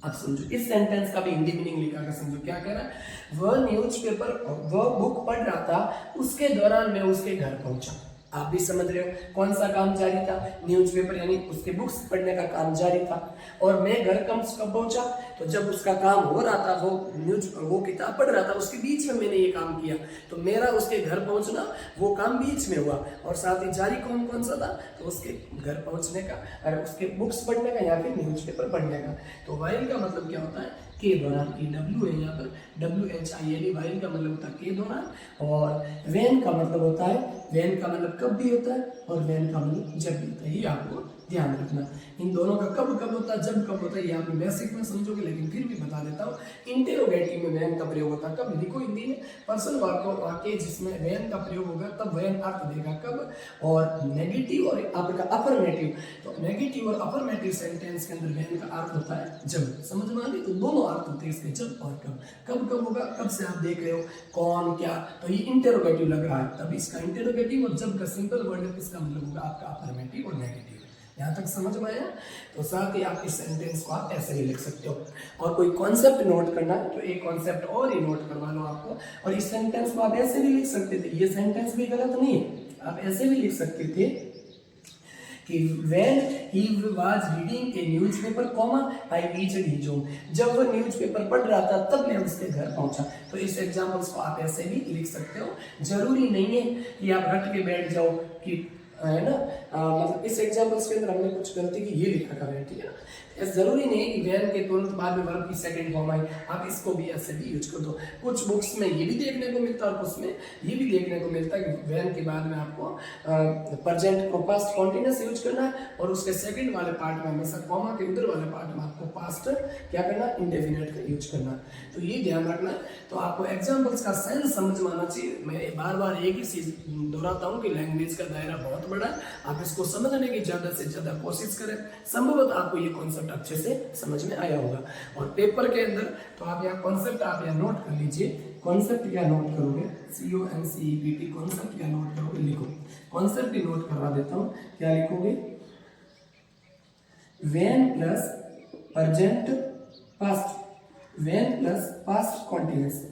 Speaker 1: अब समझो, इस सेंटेंस का भी हिंदी मीनिंग लिखा कर समझो, क्या कह रहा है? वह न्यूज़पेपर, वह बुक पढ़ रहा था, उसके दौरान मैं उसके घर पहुंचा। आप भी समझ रहे हो कौन सा काम जारी था? न्यूज़पेपर यानी उसके बुक्स पढ़ने का काम जारी था। और मैं घर कब पहुंचा? तो जब उसका काम हो रहा था, वो किताब पढ़ रहा था, उसके बीच में मैंने ये काम किया, तो मेरा उसके घर पहुंचना वो काम बीच में हुआ। और साथ ही जारी कौन सा था? तो उसके घर पहुंचने का, और उसके बुक्स पढ़ने का या फिर न्यूज़पेपर पढ़ने का। तो वाइल का मतलब क्या होता है? के दौरान। डब्ल्यू है यहाँ पर, WHIL, वाइल का मतलब होता है के दौरान। और वेन का मतलब होता है, वेन का मतलब कब भी होता है, और वेन का मतलब जब भी होता है। ये आपको ध्यान रखना। इन दोनों का कब होता है, जब कब होता है, ये आप बेसिक में समझोगे, लेकिन फिर भी बता देता हूँ। इंटेरोगेटिव में वेन का प्रयोग होता है कब? लिखो हिंदी में, पर्सन वाक्य जिसमें वेन का प्रयोग होगा तब वेन अर्थ देगा कब। और नेगेटिव और आपका अफर्मेटिव, तो नेगेटिव और अफर्मेटिव सेंटेंस के अंदर वेन का अर्थ होता है जब। समझ में आ गई? तो दोनों अर्थ होते हैं इसके, जब और कब। कब होगा? कब से आप देख रहे हो, कौन, क्या, तो ये इंटेरोगेटिव लग रहा है, तब इसका इंटेरोगेटिव। और जब का सिंपल वर्ड है, इसका मतलब होगा आपका अफर्मेटिव और नेगेटिव। यहाँ तक समझ में आया? तो साथ ही आप इस सेंटेंस को आप ऐसे भी लिख सकते हो। और कोई कॉन्सेप्ट नोट करना है तो एक कॉन्सेप्ट और ही नोट करवा लो आपको। और इस सेंटेंस को आप ऐसे भी लिख सकते थे, ये सेंटेंस भी गलत नहीं है, आप ऐसे भी लिख सकते थे कि when he was reading a newspaper, I reached his home, जब वो न्यूज़पेपर पढ़ रहा था तब मैं उसके घर पहुंचा। तो इस एग्जांपल्स को आप ऐसे भी लिख सकते हो। जरूरी नहीं है कि आप रट के बैठ जाओ कि है ना, मतलब इस एग्जांपल्स के अंदर हमने कुछ गलती की, ये लिखा कर रहे हैं, ठीक है ना। जरूरी नहीं कि वैन के तुरंत बाद में वर्ब की सेकंड फॉर्म आई, आप इसको भी ऐसे भी यूज कर दो। कुछ बुक्स में ये भी देखने को मिलता है और कुछ में ये भी देखने को मिलता है कि वैन के बाद में आपको प्रेजेंट को पास्ट कॉन्टिन्यूस यूज करना है, और उसके सेकंड वाले पार्ट में हमेशा कॉमा के उधर वाले पार्ट में आपको पास्ट क्या करना, इंडेफिनिट का यूज करना। तो ये ध्यान रखना है। तो आपको एग्जाम्पल्स का सेंस समझ में आना चाहिए। मैं बार बार एक ही चीज दोहराता हूँ कि लैंग्वेज का दायरा बहुत बड़ा है, आप इसको समझने की ज्यादा से ज्यादा कोशिश करें। संभवतः आपको ये कॉन्सेप्ट अच्छे से समझ में आया होगा। और पेपर के अंदर तो आप यहाँ कॉन्सेप्ट आप यहाँ नोट कर लीजिए। कॉन्सेप्ट क्या नोट करोगे, CONCEPT, कॉन्सेप्ट क्या नोट करोगे, लिखो। कॉन्सेप्ट ही नोट करवा देता हूँ, क्या लिखोगे, when plus present past, when plus past continuous,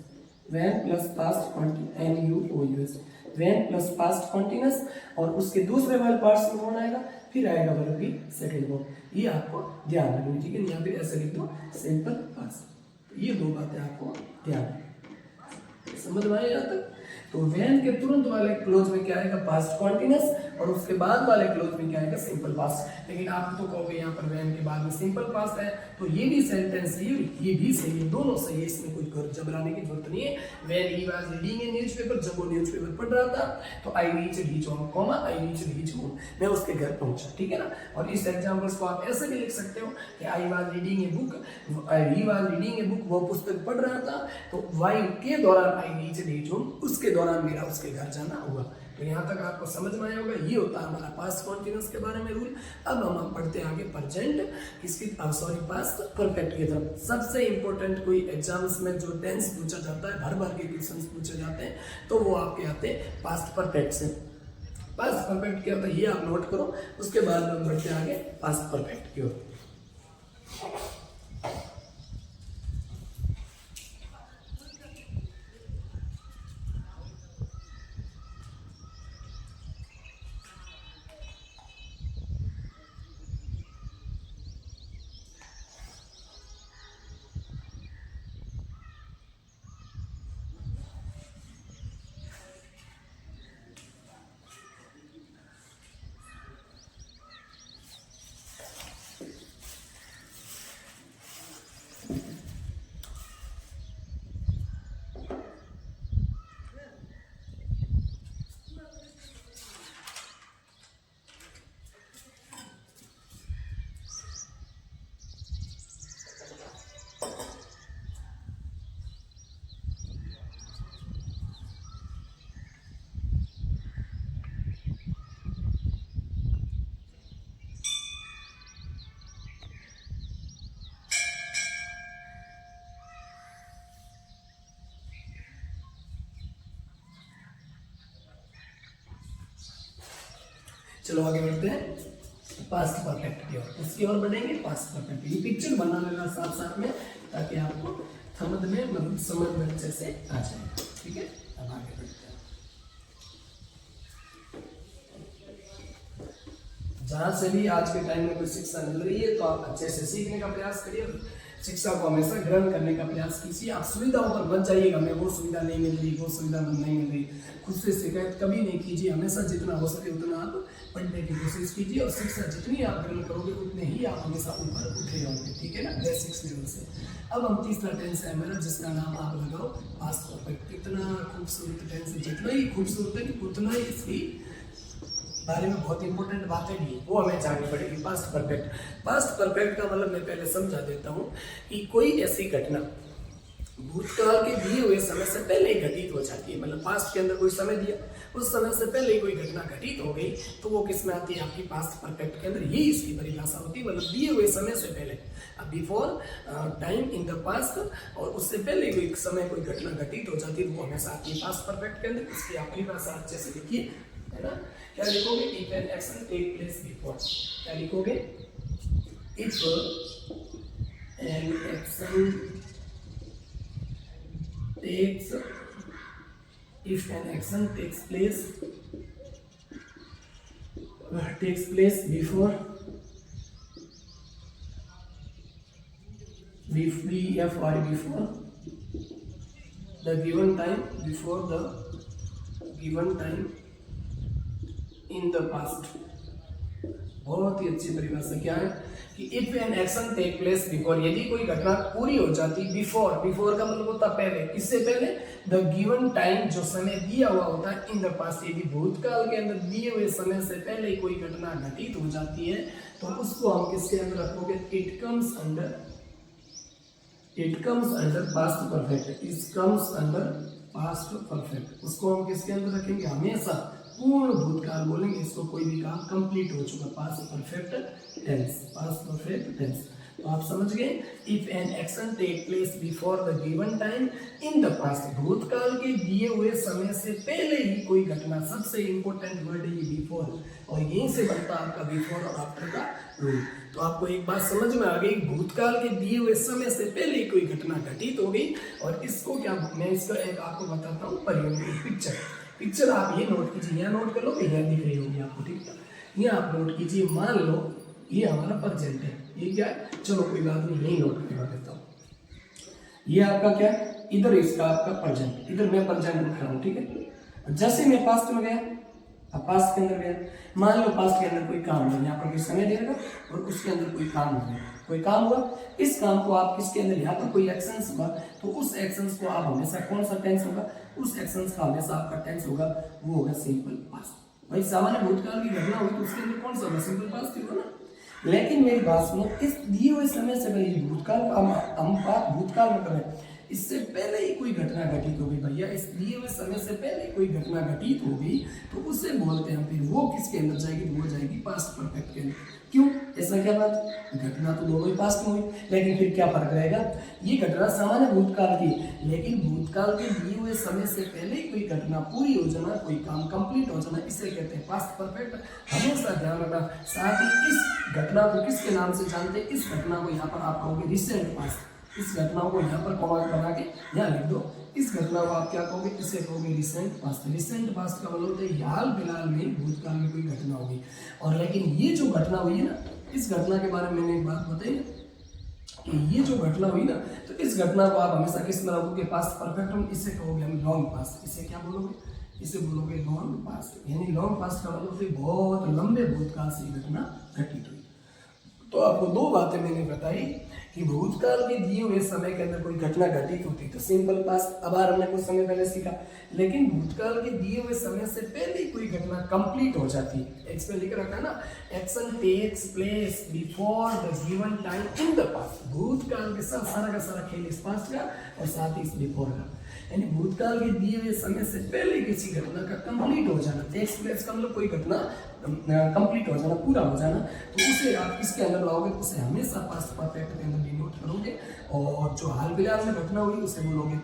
Speaker 1: when plus past continuous, NUOUS, when plus past continuous. और उसके दूसरे वाले पार्ट्स में कौन आएगा, फिर आएगा वर्ब की सेकंड फॉर्म, ये आपको ध्यान रखनी, ठीक है। यहाँ पे ऐसे लिख दो सिंपल पास्ट। ये दो बातें आपको ध्यान रखनी, समझ में आया यहाँ तक। तो व्हेन के तुरंत वाले क्लोज में क्या आएगा, पास्ट कॉन्टिन्यूअस, और उसके बाद वाले क्लोज में क्या आएगा, सिंपल पास्ट। लेकिन आप तो कहोगे यहाँ पर व्हेन के बाद में सिंपल पास्ट है, तो ये भी सेंटेंस सही है, ये भी सही है, दोनों सही है, इसमें कोई घबराने की जरूरत नहीं है। When he was reading a newspaper, जब वो न्यूज़पेपर पढ़ रहा था, तो आई रीच्ड हिज होम, कॉमा आई रीच्ड हिज होम, मैं उसके घर पहुंचा, ठीक है ना। और इस एग्जांपल्स को आप ऐसे भी लिख सकते हो कि I was reading a book, he was reading a book, वो पुस्तक पढ़ रहा था, तो वाई के दौरान आई रीच्ड हिज होम, उसके दौरान मेरा उसके घर जाना हुआ। तो यहाँ तक आपको समझ में आया होगा, ये होता है हमारा पास्ट कॉन्टिन्यूअस के बारे में रूल। अब हम पढ़ते हैं आगे प्रेजेंट किसकी, सॉरी पास्ट परफेक्ट की तरफ। सबसे इंपॉर्टेंट कोई एग्जाम्स में जो टेंस पूछा जाता है, भर भर के क्वेश्चंस पूछे जाते हैं, तो वो आपके आते हैं पास्ट परफेक्ट से। पास्ट परफेक्ट क्या होता है ये आप नोट करो, उसके बाद हम बढ़ते हैं आगे पास्ट परफेक्ट की ओर। चलो आगे बढ़ते हैं पास्ट परफेक्ट की ओर, उसकी ओर बढ़ेंगे पास्ट परफेक्ट। ये पिक्चर बना लेना साथ साथ में, ताकि आपको समझ में अच्छे से आ जाए, ठीक है। अब आगे बढ़ते हैं, जहां से भी आज के टाइम में कोई शिक्षा मिल रही है, तो आप अच्छे से सीखने का प्रयास करिए, शिक्षा को हमेशा ग्रहण करने का प्रयास कीजिए। आप सुविधाओं पर मत जाइएगा, हमें वो सुविधा नहीं मिल रही, वो सुविधा नहीं मिल रही, खुद से शिकायत कभी नहीं कीजिए। हमेशा जितना हो सके उतना आप पढ़ने की कोशिश कीजिए, और शिक्षा जितनी आप ग्रहण करोगे उतने ही आप हमेशा ऊपर उठे रहोगे, ठीक है ना, बेसिक्स लेवल से। अब हम तीसरा टेंस है मेरा, जिसका नाम आप लगाओ पास्ट परफेक्ट। कितना खूबसूरत टेंस है, जितना ही खूबसूरत है उतना ही इसकी बारे में बहुत इंपॉर्टेंट बातें भी है, वो हमें जाननी पड़ेगी। पास्ट परफेक्ट, पास्ट परफेक्ट का मतलब मैं पहले समझा देता हूँ कि कोई ऐसी घटना भूतकाल के दिए हुए समय से पहले ही घटित हो जाती है। मतलब पास्ट के अंदर कोई समय दिया, उस समय से पहले ही कोई घटना घटित हो गई, तो वो किस में आती है, आपकी पास्ट परफेक्ट के अंदर। यही इसकी परिभाषा होती है, मतलब दिए हुए समय से पहले, before time in the past, और उससे पहले कोई समय कोई घटना घटित हो जाती है, वो हमेशा आती है पास्ट परफेक्ट के अंदर। इसकी आप परिभाषा अच्छे से लिखिए, है ना। क्या लिखोगे, if an action take place before, क्या लिखोगे, if an action takes, if an action takes place before, before the given time, before the given time in the past। बहुत ही अच्छी परिभाषा क्या है कि if an action take place before, यदि कोई घटना पूरी हो जाती, बिफोर, बिफोर का मतलब होता पहले, किससे पहले, द गिवन टाइम, जो समय दिया हुआ होता है, इन द पास्ट, यदि भूतकाल के अंदर दिए हुए समय से पहले कोई घटना घटित हो जाती है, तो उसको हम किसके अंदर रखोगे, it comes under past perfect, it comes under past perfect. उसको हम किसके अंदर रखेंगे, हमेशा पूर्ण भूतकाल बोलेंगे इसको, कोई भी काम कंप्लीट हो चुका, past perfect tense, past perfect tense. तो आप समझ गए, if an action take place before the given time in the past, भूतकाल के दिए हुए समय से पहले ही कोई घटना, सबसे इंपॉर्टेंट वर्ड है ये बिफोर, और यहीं से बनता है आपका बिफोर और आफ्टर का रूल। तो आपको एक बात समझ में आ गई, भूतकाल के दिए हुए समय से पहले कोई घटना घटित हो गई, और इसको क्या, मैं इसका एक आपको बताता हूँ परियोजना पिक्चर। पिक्चर आप ये नोट कीजिए, यहाँ नोट कर लो कि यहाँ दिख रही होगी आपको, ठीक है। ये आप नोट कीजिए, मान लो ये हमारा प्रेजेंट है, ये क्या है, चलो कोई बात नहीं नोट करवा देता हूँ। ये आपका क्या है, इधर इसका आपका प्रेजेंट, इधर मैं प्रेजेंट लिख रहा हूँ, ठीक है। जैसे मैं पास्ट में गया, अब पास्ट के अंदर गया, मान लो पास्ट के अंदर कोई काम है, यहाँ पर कोई समय दे रखा और उसके अंदर कोई काम हो गया, कोई काम हुआ, इस काम को आप किसके अंदर, यहाँ पर कोई एक्शंस हुआ, तो उस एक्शंस को आप हमेशा, कौन सा टेंस होगा, उस एक्शंस का हमेशा आपका टेंस होगा, वो होगा सिंपल पास्ट। भाई सामान्य भूतकाल की घटना हुई तो उसके अंदर कौन सा होगा, सिंपल पास्ट ही होगा ना। लेकिन मेरी बात सुनो, इस दिए हुए समय से पहले भूतकाल का हम बात भूतकाल में कर रहे हैं, इससे पहले ही कोई घटना घटित हो गई भैया, इस दिए हुए समय से पहले कोई घटना घटित हो गई तो उसे बोलते हैं फिर, वो किसके अंदर जाएगी, वो जाएगी पास्ट परफेक्ट के अंदर। क्यों, ऐसा क्या बात, घटना तो दोनों ही पास्ट में हुई, लेकिन फिर क्या फर्क रहेगा, ये घटना सामान्य भूतकाल की, लेकिन भूतकाल के दिए हुए समय से पहले ही कोई घटना पूरी हो जाना, कोई काम कंप्लीट हो जाना, इसे कहते हैं पास्ट परफेक्ट। हमेशा ध्यान रखना। साथ ही इस घटना को किसके नाम से जानते हैं, इस घटना को यहाँ पर आप कहोगे रिसेंट पास्ट, इस घटना को यहाँ पर कॉमा बना के यहाँ लिख दो, इस घटना को आप क्या कहोगे, इसे कहोगे रिसेंट पास्ट। रिसेंट पास्ट का मतलब होता है हाल फिलहाल में भूतकाल में कोई घटना होगी। और लेकिन ये जो घटना हुई है ना, इस घटना के बारे में मैंने एक बात बताई कि ये जो घटना हुई ना, तो इस घटना को आप हमेशा किस में रखोगे, पास्ट परफेक्ट हम इसे कहोगे हम लॉन्ग पास्ट। इसे क्या बोलोगे, इसे बोलोगे लॉन्ग पास्ट। यानी लॉन्ग पास्ट का मतलब बहुत लंबे भूतकाल से घटना घटित हुई। तो आपको दो बातें मैंने बताई कि भूतकाल के दिए हुए समय के अंदर कोई घटना घटित होती तो सिंपल पास्ट, अब हमने कुछ समय पहले सीखा। लेकिन भूतकाल के दिए हुए समय से पहले ही कोई घटना कंप्लीट हो जाती है, एक्स में लिख रखा है ना, action takes place before the given time in the past. भूतकाल के साथ सारा का सारा खेल इस पास्ट का और साथ ही इस बिफोर का, यानी भूतकाल के दिए हुए समय से पहले किसी घटना का कंप्लीट हो जाना, टेक्स प्लेस का मतलब कोई घटना कंप्लीट हो जाना, पूरा हो जाना, तो उसे आप किसके अंदर लाओगे, उसे हमेशा पास्ट परफेक्ट के अंदर डिनोट करोगे। और जो हाल फिलहाल में घटना हुई उसे बोलोगे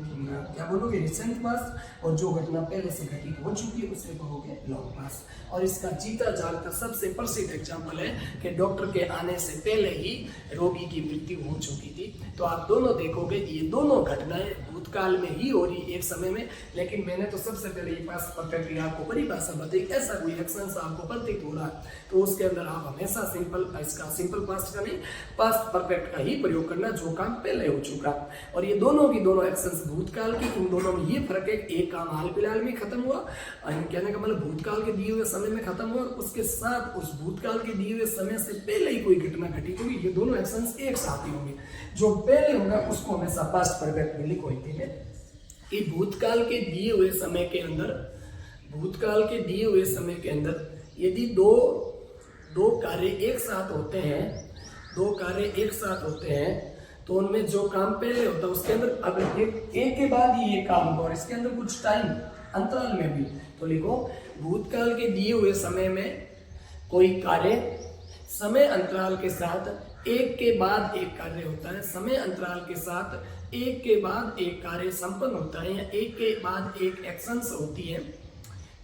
Speaker 1: क्या बोलोगे, रिसेंट पास्ट। और जो घटना पहले से घटित हो चुकी है उसे कहोगे लॉन्ग पास्ट। और इसका जीता जागता सबसे प्रसिद्ध एग्जाम्पल है कि डॉक्टर के आने से पहले ही रोगी की मृत्यु हो चुकी थी। तो आप दोनों देखोगे ये दोनों घटनाएं भूतकाल में ही हो रही एक समय में। लेकिन मैंने तो सबसे पहले ये पास्ट परफेक्ट आपको परिभाषा बताई, ऐसा कोई एक्शन आपको प्रतीत हो रहा है तो उसके अंदर आप हमेशा सिंपल पास्ट का नहीं, पास्ट परफेक्ट का ही प्रयोग करना, जो काम पहले हो चुका। और ये दोनों की दोनों एक्शंस भूतकाल की, इन दोनों में ये फर्क है, एक काम हाल फिलहाल में खत्म हुआ, कहने का मतलब भूतकाल के दिए हुए समय में खत्म हुआ, उसके साथ उस भूतकाल के दिए हुए समय से पहले ही कोई घटना घटित होगी। ये दोनों एक्शंस एक साथ ही होंगे, जो पहले होगा उसको हमेशा पास्ट परफेक्ट में लिखो कि भूतकाल के दिए हुए समय के अंदर, भूतकाल के दिए हुए समय के अंदर यदि दो कार्य एक साथ होते हैं, दो कार्य एक साथ होते हैं तो उनमें जो काम पहले होता है उसके अंदर अगर एक के बाद ही ये काम होगा और इसके अंदर कुछ टाइम अंतराल में भी, तो लिखो भूतकाल के दिए हुए समय में कोई कार्य समय अंतराल के साथ एक के बाद एक कार्य होता है, समय अंतराल के साथ एक के बाद एक कार्य संपन्न होता है, या एक के बाद एक एक्शंस होती है।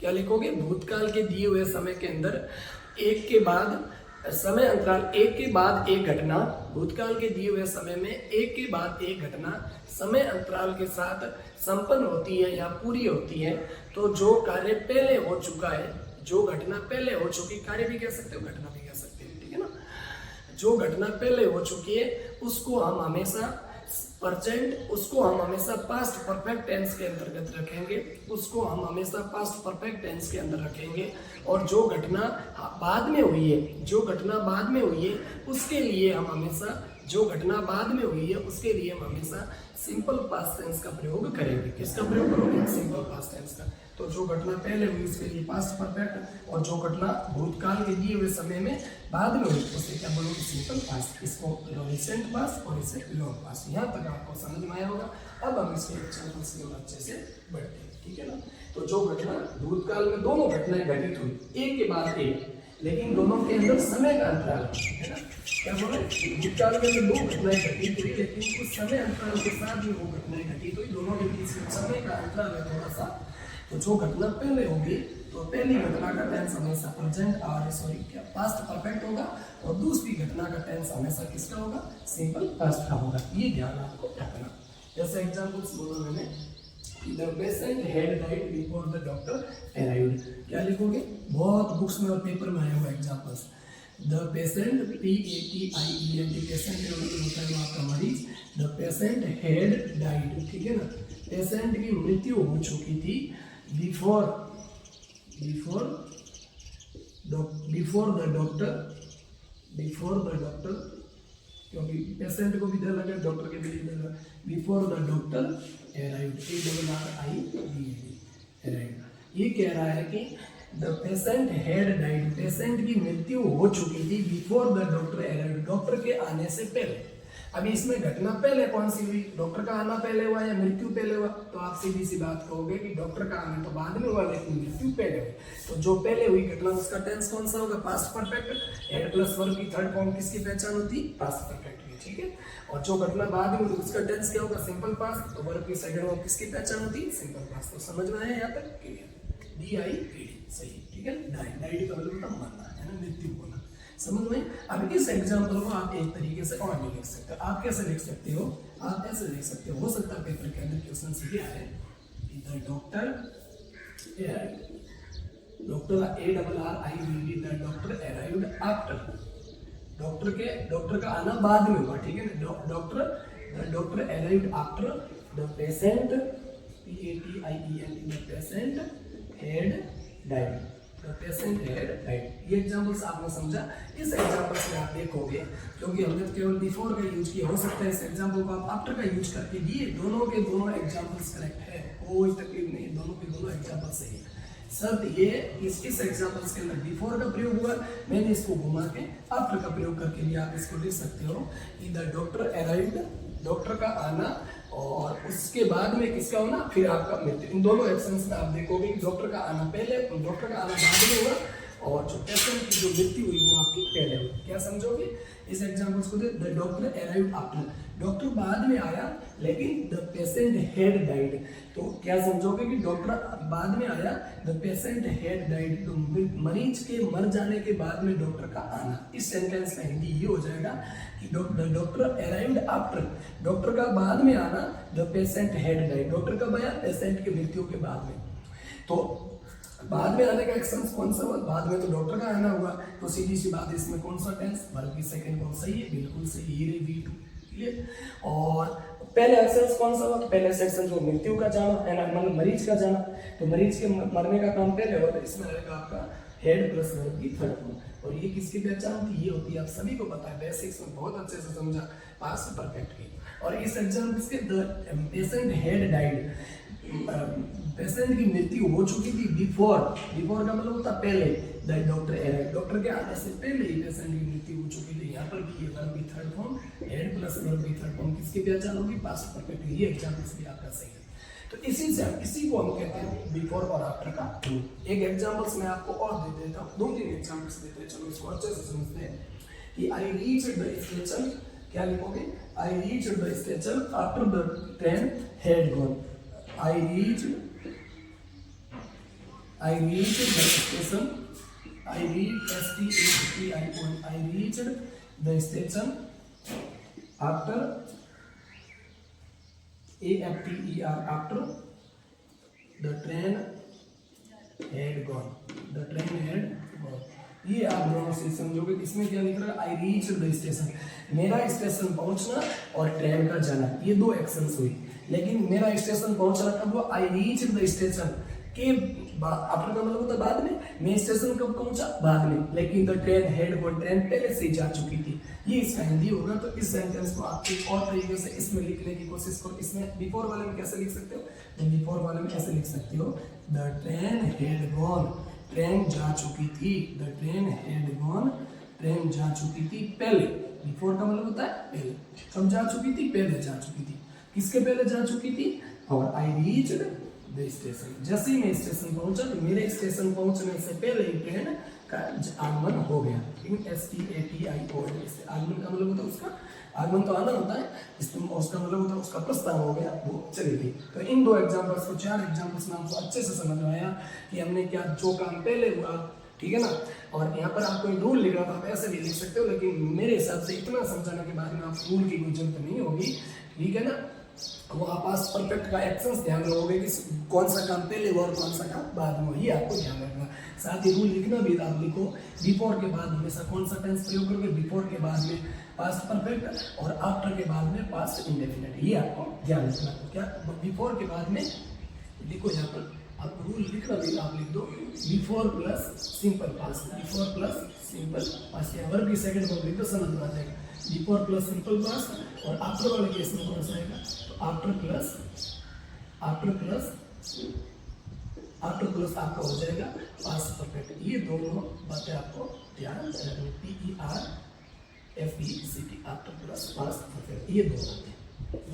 Speaker 1: क्या लिखोगे, भूतकाल के दिए हुए समय के अंदर एक के बाद समय अंतराल, एक के बाद एक घटना, भूतकाल के दिए हुए समय में एक के बाद एक घटना समय अंतराल के साथ संपन्न होती है या पूरी होती है। तो जो कार्य पहले हो चुका है, जो घटना पहले हो चुकी, कार्य भी कह सकते हो घटना भी कह सकते हो, ठीक है ना। जो घटना पहले हो चुकी है उसको हम हमेशा परसेंट, उसको हम हमेशा पास्ट परफेक्ट टेंस के अंतर्गत रखेंगे, उसको हम हमेशा पास्ट परफेक्ट टेंस के अंदर रखेंगे। और जो घटना बाद में हुई है, जो घटना बाद में हुई है उसके लिए हम हमेशा, जो घटना बाद में हुई है उसके लिए हम हमेशा सिंपल पास्ट टेंस का प्रयोग करेंगे। किसका प्रयोग करोगे, सिंपल पास्ट टेंस का। तो जो घटना पहले हुई उसके लिए पास्ट परफेक्ट, और जो घटना भूतकाल के दिए हुए समय में बाद में हुई उसे क्या बोलोगे, सिंपल पास्ट। इसको रिसेंट पास्ट और इसे लॉन्ग पास्ट। यहाँ तक आपको समझ में आया होगा। अब हम इसके एग्जाम्पल से और अच्छे से बढ़ते हैं, ठीक है ना। तो जो घटना भूतकाल में दोनों घटनाएं घटित हुई एक के बाद एक, लेकिन दोनों के अंदर समय का अंतराल है ना। क्या बोले, भूतकाल में दो घटनाएं घटित हुई लेकिन कुछ समय अंतराल के साथ भी वो घटनाएं घटित हुई, दोनों के बीच समय का अंतराल है थोड़ा सा। तो जो घटना पहले होगी तो पहली घटना का टेंस हमेशा प्रेजेंट क्या पास्ट परफेक्ट होगा, और दूसरी घटना का टेंस हमेशा किसका होगा, सिंपल पास्ट का होगा। ये ध्यान आपको रखना। जैसे एग्जाम्पल्स बोला मैंने, the patient had died before the doctor arrived. क्या लिखोगे? बहुत बुक्स में और पेपर में आया हुआ examples. The patient PATIENT patient होता है वो आपका मरीज। द पेशेंट हैड डाइड, ठीक है ना, पेशेंट की मृत्यु हो चुकी थी बिफोर द डॉक्टर, क्योंकि पेशेंट को भी डर लगे, डॉक्टर के भी डर लगे, before the doctor arrived, arrived. ये कह रहा है कि the patient had died, patient की मृत्यु हो चुकी थी before the doctor arrived, doctor के आने से पहले। अभी इसमें घटना पहले कौन सी हुई? डॉक्टर का आना पहले हुआ या मृत्यु पहले हुआ? तो आप सीधी सी बात कहोगे कि डॉक्टर का आना तो बाद में हुआ लेकिन मृत्यु पहले हुई। तो जो पहले हुई घटना उसका टेंस कौन सा होगा? Past perfect. Head plus verb की थर्ड फॉर्म किसकी पहचान होती? पास्ट परफेक्ट की, ठीक है। और जो घटना बाद में हुई उसका टेंस क्या होगा? Simple past. तो वर्ब की सेकंड फॉर्म किसकी पहचान होती? Simple past. तो समझ में आया यहाँ तक? DIED, सही, ठीक है। डाइड का मतलब मरना है ना, मृत्यु होना, समझ में। अब इस एग्जाम्पल को आप एक तरीके से और भी लिख सकते हो। आप कैसे लिख सकते हो? आप ऐसे लिख सकते हो सकता है पेपर के अंदर क्वेश्चन से क्या है, the doctor ARRIVED, the doctor arrived after, doctor का आना बाद में हुआ, ठीक है ना। The doctor arrived after the patient PATIENT, the patient had died, the patient had died. ये एग्जांपल्स आपने समझा। इस एग्जांपल्स में आप देखोगे, क्योंकि हमने केवल बिफोर का यूज किया, हो सकता है इस एग्जांपल को आप आफ्टर का यूज करके दिए, दोनों के दोनों एग्जांपल्स करेक्ट है, कोई तकलीफ नहीं, दोनों के दोनों एग्जांपल सही है। सर ये इस एग्जांपल्स के अंदर बिफोर का प्रयोग हुआ, मैंने इसको घुमा के आफ्टर का प्रयोग करके भी आप इसको लिख सकते हो कि द डॉक्टर अराइव्ड, डॉक्टर का आना, और उसके बाद में किसका होना, फिर आपका मृत्यु। इन दोनों एक्शंस में आप देखोगे कि डॉक्टर का आना पहले, डॉक्टर का आना बाद में हुआ, और जो पेशेंट की जो मृत्यु हुई वो आपकी पहले हुई। क्या समझोगे इस एग्जांपल्स को? The doctor arrived after, doctor बाद में आया लेकिन द पेशेंट हैड डाइड। तो क्या समझोगे कि डॉक्टर बाद में आया, द पेशेंट हैड डाइड, तो मरीज के मर जाने के बाद में डॉक्टर का आना। इस सेंटेंस का हिंदी ये हो जाएगा कि the doctor arrived after, doctor का बाद में आना, the patient had died, doctor कब आया? पेशेंट की मृत्यु के बाद में। तो बाद में आने का एक्शन कौन सा हुआ? बाद में तो डॉक्टर का आना हुआ, तो सीधी सी बात है, इसमें कौन सा टेंस? वर्ब की सेकंड कौन सही है? बिल्कुल सही, ये V2, क्लियर। और पहले एक्शन कौन सा हुआ? पहले सेक्शन जो मृत्यु का जाना है ना, मतलब मरीज का जाना, तो मरीज के मरने का काम पहले हुआ, तो इसमें आएगा आपका हेड प्लस वर्ब की थर्ड फॉर्म। और ये किसकी पहचान होती? ये होती है, आप सभी को पता है, बेसिक्स में बहुत अच्छे से समझा, पास्ट परफेक्ट की। और इस एग्जाम्पल के the patient had died, patient की मृत्यु हो चुकी थी बिफोर का मतलब होता पहले, द डॉक्टर अराइव्ड, डॉक्टर के आने से पहले ही पेशेंट की मृत्यु हो चुकी थी। यहाँ पर भी ये वर्ब की third form, head plus verb की थर्ड फॉर्म किसकी पहचान होगी? Past perfect. ये एग्जाम्पल्स भी आपका सही है। तो इसी को हम कहते हैं बिफोर और आफ्टर का रूल। एक एग्जाम्पल्स मैं आपको और दे देता हूँ, 2-3 एग्जाम्पल्स देते हैं, चलो इसको अच्छे से समझते हैं कि आई रीच्ड द स्टेशन, क्या लिखोगे? I reached the station after the train had gone. I reached the station. I reached STATION. I reached the station after AFTER, after the train had gone. The train had gone. ये आप दोनों से समझोगे। इसमें क्या लिख रहा है? आई रीच द स्टेशन, मेरा स्टेशन पहुंचना और ट्रेन का जाना, ये दो एक्शंस हुई। लेकिन मेरा स्टेशन पहुंचना कब हुआ? आई रीच द स्टेशन के आफ्टर का मतलब होता बाद में, मैं स्टेशन कब पहुंचा? बाद में। लेकिन the train had gone, train पहले से जा चुकी थी। ये इसका हिंदी होगा। तो इस सेंटेंस को आप एक और तरीके से इसमें लिखने की कोशिश करो। इसमें बिफोर वाले में कैसे लिख सकते हो? तो बिफोर वाले में ऐसे लिख सकते हो, the train had gone, train जा चुकी थी। The train had gone, train जा चुकी थी पहले। बिफोर का मतलब होता है पहले। कब जा चुकी थी? पहले जा चुकी थी। किसके पहले जा चुकी थी? और आई रीच्ड द स्टेशन, जैसे ही मैं स्टेशन पहुंचा तो मेरे स्टेशन पहुंचने से पहले ही ट्रेन का आगमन हो गया। STATION, इससे आगमन का मतलब होता है उसका आगमन तो आना होता है, इसमें उसका मतलब होता है उसका प्रस्थान हो गया, वो चली गई। तो इन दो एग्जाम्पल्स को, 4 एग्जाम्पल्स में आपको अच्छे से समझ में आया कि हमने क्या, जो काम पहले हुआ, ठीक है ना। और यहाँ पर आपको रूल लिख रहा था, आप ऐसे भी लिख सकते हो, लेकिन मेरे हिसाब से इतना समझाने के बाद में आप रूल की कोई जरूरत नहीं होगी, ठीक है ना। वो आप पास्ट परफेक्ट का एक्शंस ध्यान रखोगे कि कौन सा काम पहले हुआ और कौन सा काम बाद में, ये आपको ध्यान रखना। साथ ही रूल लिखना भी आप लिखो, बिफोर के बाद हमेशा कौन सा टेंस प्रयोग करोगे, बिफोर के बाद में पास्ट परफेक्ट और आफ्टर के बाद में पास्ट इंडेफिनिट, ये आपको ध्यान रखना। तो क्या बिफोर के बाद में लिखो, यहाँ पर आप रूल लिखना भी आप लिख दो, before plus simple past, before plus simple past, या वर्ब की सेकंड फॉर्म लिख दो, समझ में आ जाएगा। बिफोर प्लस सिंपल पास्ट और आफ्टर वाले केस में कौन सा आएगा, तो आफ्टर प्लस आपका हो जाएगा पास्ट परफेक्ट। ये दोनों बातें आपको ध्यान रखनी, PERFECT, after plus past perfect, ये दो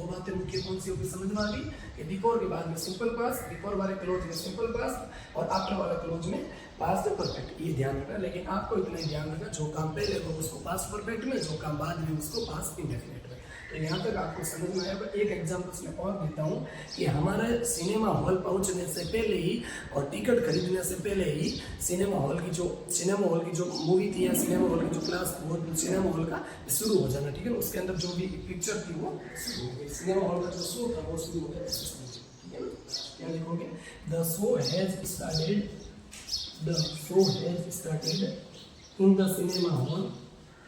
Speaker 1: बातें मुख्य कौन सी होगी, समझ में आ गई कि बिफोर के बाद में सिंपल पास्ट, बिफोर वाले क्लोज में सिंपल पास्ट और आफ्टर वाले क्लोज में पास्ट परफेक्ट, ये ध्यान रखना। लेकिन आपको इतना ही ध्यान रखना, जो काम पहले हो उसको पास्ट परफेक्ट में, जो काम बाद में उसको पास्ट इंडेफिनिट में। तो यहाँ तक आपको समझ में आया। एक एग्जाम्पल मैं और देता हूँ कि हमारे सिनेमा हॉल पहुँचने से पहले ही और टिकट खरीदने से पहले ही सिनेमा हॉल की जो मूवी थी या सिनेमा हॉल की जो क्लास, वो सिनेमा हॉल का शुरू हो जाना, ठीक है। उसके अंदर जो भी पिक्चर थी वो शुरू हो गई, सिनेमा हॉल का जो शो था वो शुरू हो गया, ठीक है ना। क्या लिखोगे, the show has started in the cinema hall,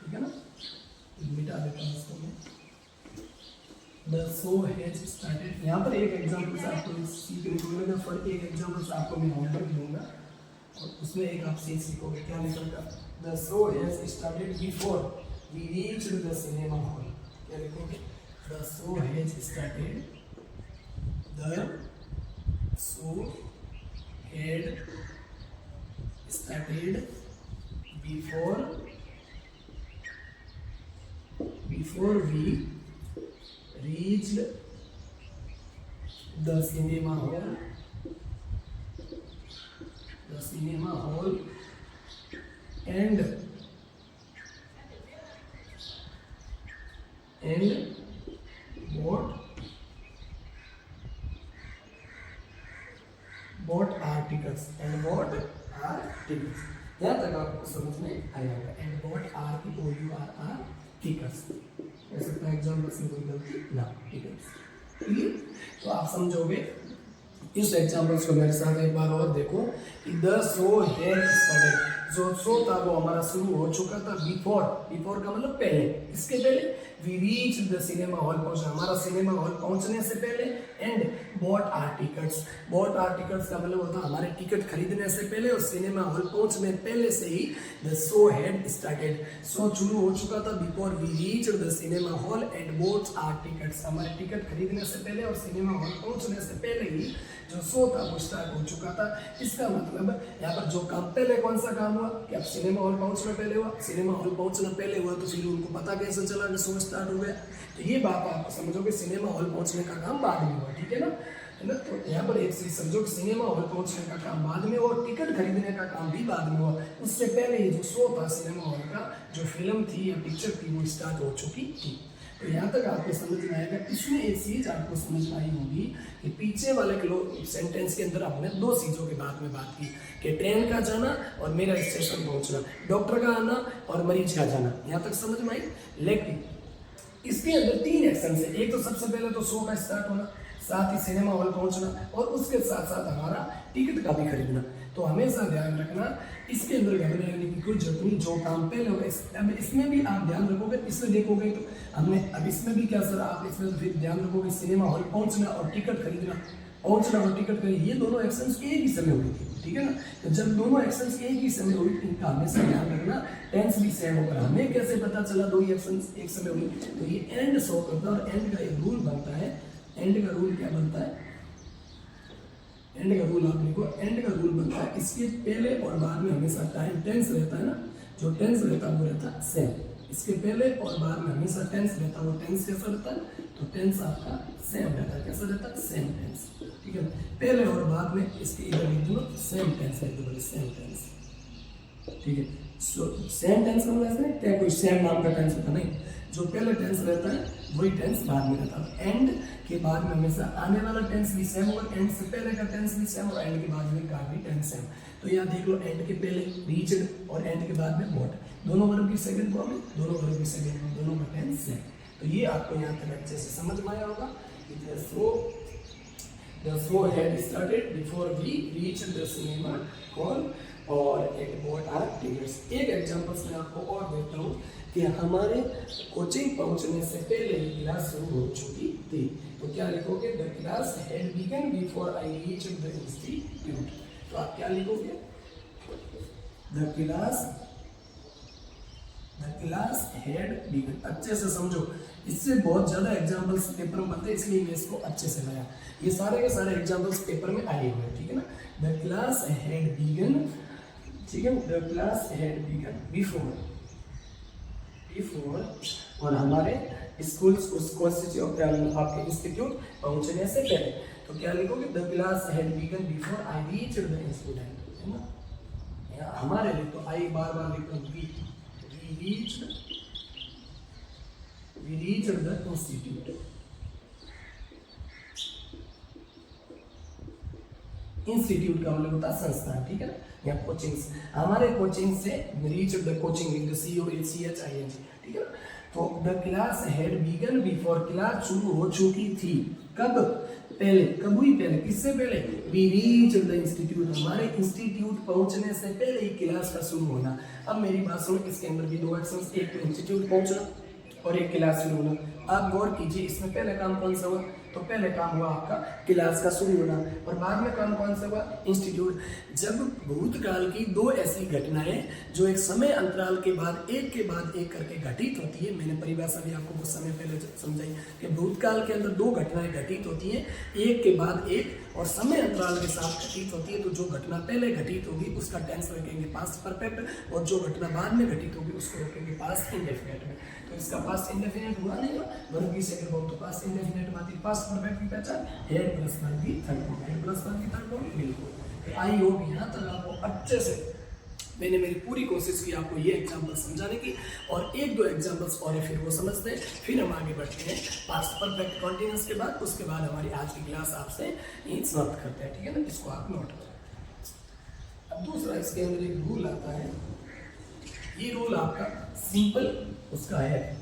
Speaker 1: ठीक है ना। मिटा देता हूँ इसको मैं, द शो हैज स्टार्टेड। यहाँ पर एक एग्जाम्पल से आपको सीखने को मिलेगा, फॉर एक एग्जाम्पल से आपको मैं होमवर्क दूंगा और उसमें एक आप सीख सीखोगे। क्या लिखोगे, the show has started before we reached the cinema hall. क्या लिखोगे, the show has started, the show had started before we reached the cinema hall and bought our tickets यहाँ तक आपको समझ में आया होगा। एंड बॉट आर की OUR टिकट्स, ऐसे का एग्जाम्पल से कोई गलती ना, टिकट्स, ठीक है। तो आप समझोगे। इस एग्जाम्पल्स को मेरे साथ एक बार और देखो कि द शो हैड स्टार्टेड, जो शो था वो हमारा शुरू हो चुका था बिफोर का मतलब पहले, इसके पहले we reach the cinema hall, पहुंचा हमारा सिनेमा हॉल पहुंचने से पहले, एंड बॉट आर टिकट्स का मतलब होता है हमारे टिकट खरीदने से पहले और सिनेमा हॉल पहुंचने पहले से ही the show had started, show शुरू हो चुका था before we reach the cinema hall and bought our tickets, हमारे टिकट खरीदने से पहले और सिनेमा हॉल पहुंचने से पहले ही जो शो था वो स्टार्ट हो चुका था। इसका मतलब यहाँ पर जो काम पहले कौन सा काम हुआ कि अब सिनेमा हॉल पहुंचना पहले हुआ, सिनेमा हॉल पहुंचना पहले हुआ तो फिर उनको पता कैसे चला कि शो स्टार्ट हो गया। तो ये बात आप समझोगे, सिनेमा हॉल पहुंचने का काम बाद में हुआ, ठीक है ना। तो यहाँ पर एक चीज समझो कि सिनेमा हॉल पहुंचने का काम बाद में और टिकट खरीदने का काम भी बाद में हुआ। उससे पहले ही जो शो था सिनेमा हॉल का, जो फिल्म थी या पिक्चर थी वो स्टार्ट हो चुकी थी। तो यहाँ तक आपको समझ में आएगा। इसमें एक चीज आपको समझ में आई होगी कि पीछे वाले सेंटेंस के अंदर हमने दो चीजों के बारे में बात की कि ट्रेन का जाना और मेरा स्टेशन पहुंचना, डॉक्टर का आना और मरीज का जाना, यहाँ तक समझ में आई। लेकिन इसके अंदर तीन एक्शन है। एक तो सबसे पहले तो शो का स्टार्ट होना, साथ ही सिनेमा हॉल पहुंचना और उसके साथ साथ हमारा टिकट का भी खरीदना। तो हमेशा ध्यान रखना, इसके अंदर घबराने की कोई जरूरत नहीं। जो काम पहले होगा इसमें भी आप ध्यान रखोगे, इसमें देखोगे तो हमने अब इसमें भी क्या सर आप इसमें फिर ध्यान रखोगे सिनेमा हॉल पहुंचना और टिकट खरीदना, पहुंचना और टिकट खरीदना, ये दोनों एक्शंस एक ही समय हुई थी, ठीक है ना। तो जब दोनों एक्शंस एक ही समय हुई इनका हमेशा ध्यान रखना, टेंस भी सेम होगा। हमें कैसे पता चला दो ही एक्शंस एक समय हुई, तो ये एंड शो करता है और एंड का एक रूल बनता है। एंड का रूल क्या बनता है, एंड का रूल आप लिखो, एंड का रूल बनता है इसके पहले और बाद में हमेशा टाइम टेंस रहता है ना, जो टेंस रहता है वो रहता है सेम। इसके पहले और बाद में हमेशा टेंस रहता है, वो टेंस कैसा रहता है, तो टेंस आपका सेम रहता है। कैसा रहता है, सेम टेंस, ठीक है। पहले और बाद में इसके इधर लिख दो सेम टेंस है, तो सेम टेंस, ठीक है। सो सेम टेंस का मतलब ऐसा कोई सेम नाम का टेंस होता नहीं, जो पहले टेंस रहता है वही टेंस बाद में रहता है। एंड के बाद में हमेशा आने वाला टेंस भी सेम होगा, एंड से पहले का टेंस भी सेम और एंड के बाद में का भी टेंस सेम। तो यहाँ देख लो, एंड के पहले रीच्ड और एंड के बाद में बॉट, दोनों वर्ब की सेकंड फॉर्म है, दोनों वर्ब की सेकंड फॉर्म, दोनों का टेंस सेम। तो ये आपको यहाँ तक अच्छे से समझ में आया होगा। The show had started before we reached the cinema hall और it bought our tickets. एक एग्जाम्पल्स मैं आपको और देता हूँ कि हमारे कोचिंग पहुँचने से पहले ही क्लास शुरू हो चुकी थी। तो क्या लिखोगे? The class had begun before I reached the institute. तो आप क्या लिखोगे? The class had begun. अच्छे से समझो, इससे बहुत ज़्यादा एग्जाम्पल्स पेपर में बनते हैं, इसलिए मैं इसको अच्छे से लाया। ये सारे के सारे एग्जाम्पल्स पेपर में आए हुए हैं, ठीक है ना। द क्लास हैड बीगन, ठीक है, the class had began before और हमारे स्कूल आपके इंस्टीट्यूट पहुंचने से पहले। तो क्या लिखोगे? The class had began before I reached the institute, है ना। यहाँ हमारे लिए तो आई बार बार लिखो, we reached the institute. Institute का मतलब होता है संस्थान, ठीक है ना, या कोचिंग से। हमारे कोचिंग से रीच द कोचिंग, COCHING, ठीक है ना। तो the class had began before, class शुरू हो चुकी थी। कब? पहले। कब हुई? पहले। किससे पहले? वी रीच द इंस्टीट्यूट, हमारे इंस्टीट्यूट पहुंचने से पहले ही क्लास का शुरू होना। अब मेरी बात सुनो, इसके अंदर भी दो एक्शंस, एक तो इंस्टीट्यूट पहुंचना और एक क्लास शुरू होना। आप गौर कीजिए, इसमें पहले काम कौन सा हुआ? तो पहले काम हुआ आपका क्लास का शुरू होना, और बाद में काम कौन सा हुआ? इंस्टीट्यूट। जब भूतकाल की दो ऐसी घटनाएं जो एक समय अंतराल के बाद एक करके घटित होती है, मैंने परिभाषा भी आपको कुछ समय पहले समझाई कि भूतकाल के अंदर दो घटनाएं घटित होती हैं, एक के बाद एक और समय अंतराल के साथ घटित होती है। तो जो घटना पहले घटित होगी उसका टेंस रखेंगे पास्ट परफेक्ट, और जो घटना बाद में घटित होगी उसको रखेंगे पास्ट इंडेफिनिट में। तो इसका पास्ट इंडेफिनिट हुआ नहीं हुआ, वर्ब की सेकंड फॉर्म, तो पास्ट इंडेफिनिट में आती है पास्ट परफेक्ट की पहचान हैड प्लस वर्ब की third form, had plus verb की थर्ड फॉर्म। बिल्कुल। आई होप यहाँ तक आपको अच्छे से, मैंने मेरी पूरी कोशिश की आपको ये एग्जाम्पल समझाने की, और एक दो एग्जाम्पल्स और है, फिर वो समझते हैं, फिर हम आगे बढ़ते हैं पास्ट परफेक्ट कॉन्टिन्यूअस के बाद। उसके बाद हमारी आज की क्लास आपसे यही समाप्त करते हैं, ठीक है ना। इसको आप नोट करें। अब दूसरा इसके अंदर एक रूल आता है, ये रूल आपका सिंपल उसका है,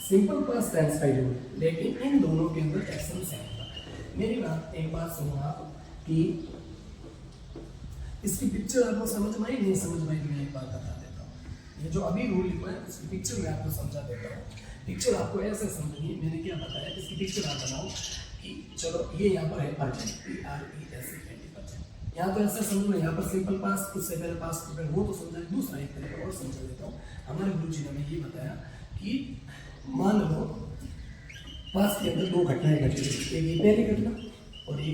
Speaker 1: सिंपल पास्ट टेंस का रूल, लेकिन इन दोनों के अंदर एक्शन सेम होगा। मेरी बात एक बात सुनो आप कि इसकी पिक्चर आपको समझ में आई नहीं समझ में आई, मैं एक बात बता देता हूँ। ये जो अभी रूल लिखा है इसकी पिक्चर मैं आपको समझा देता हूँ। पिक्चर आपको ऐसे समझिए, मैंने क्या बताया, इसकी पिक्चर आप बनाओ कि चलो ये यहाँ पर है परसेंट, PRESENT, यहाँ तो ऐसा समझो, यहाँ पर सिंपल पास्ट, उससे पहले पास्ट पर वो तो समझा। दूसरा एक तरीका और समझा देता हूँ। हमारे गुरु जी ने हमें ये बताया कि मान लो पास्ट के अंदर दो घटनाएं घटी, एक ये पहली घटना और एक ये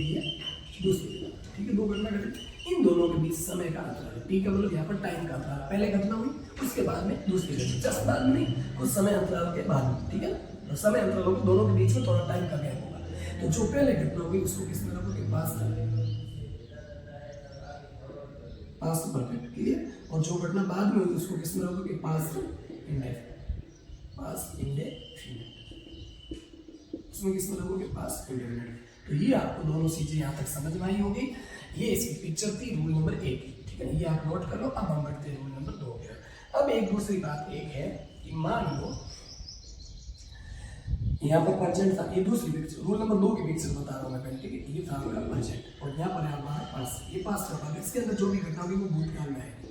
Speaker 1: दूसरी घटना, ठीक है। दो घटना घटी, इन दोनों के बीच समय का अंतराल है, T का मतलब यहाँ पर टाइम का अंतराल। पहले घटना हुई, उसके बाद में दूसरी घटना, जस्ट बाद में नहीं, कुछ समय अंतराल के बाद में, ठीक है ना। तो समय अंतराल होगा, दोनों के बीच में थोड़ा टाइम का गैप होगा। तो जो पहले घटना होगी उसको किस में रखोगे? Past perfect, clear. और जो घटना बाद में होगी उसको किस में रखोगे? पास्ट इंडेफिनिट, उसमें किस में रखोगे? Past indefinite. तो ये आपको दोनों चीजें यहाँ तक समझ में आई होगी। ये इसकी पिक्चर थी रूल नंबर 1, ठीक है। ये आप नोट कर लो। अब हम बढ़ते हैं रूल नंबर 2 पे। अब एक दूसरी बात एक है कि मान लो यहाँ पर प्रेजेंट था, ये दूसरी पिक्चर रूल नंबर 2 की पिक्चर बता रहा हूँ मैं पहले, ठीक है। ये था आपका प्रेजेंट और यहाँ पर है हमारा पास्ट, ये पास्ट का बात। इसके अंदर जो भी घटना होगी वो भूतकाल में आएगी।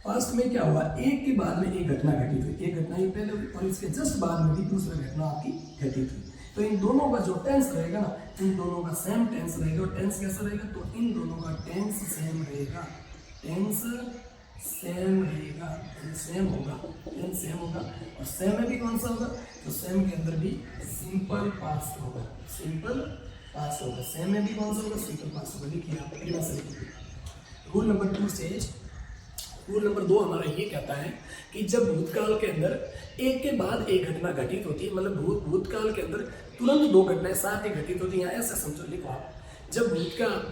Speaker 1: पास्ट में क्या हुआ? एक के बाद में एक घटना घटित हुई, एक घटना ही पहले हुई और इसके जस्ट बाद में भी दूसरा घटना आपकी घटित हुई। तो इन दोनों का जो टेंस रहेगा ना, इन दोनों का सेम टेंस रहेगा। और टेंस कैसा रहेगा? तो इन दोनों का टेंस सेम रहेगा, टेंस सेम रहेगा, सेम होगा, टेंस सेम होगा। और सेम में भी कौन सा होगा? तो सेम के अंदर भी सिंपल पास्ट होगा, सिंपल पास्ट होगा। सेम में भी कौन सा होगा? सिंपल पास्ट होगा। लिखिए आप परिभाषा लिखिए। रूल नंबर 2 से रूल नंबर 2 हमारा ये कहता है कि जब भूतकाल के अंदर एक के बाद एक घटना घटित होती है, मतलब भूतकाल के अंदर तुरंत दो घटनाएं साथ ही घटित होती हैं, ऐसा समझो, लिखो आप। जब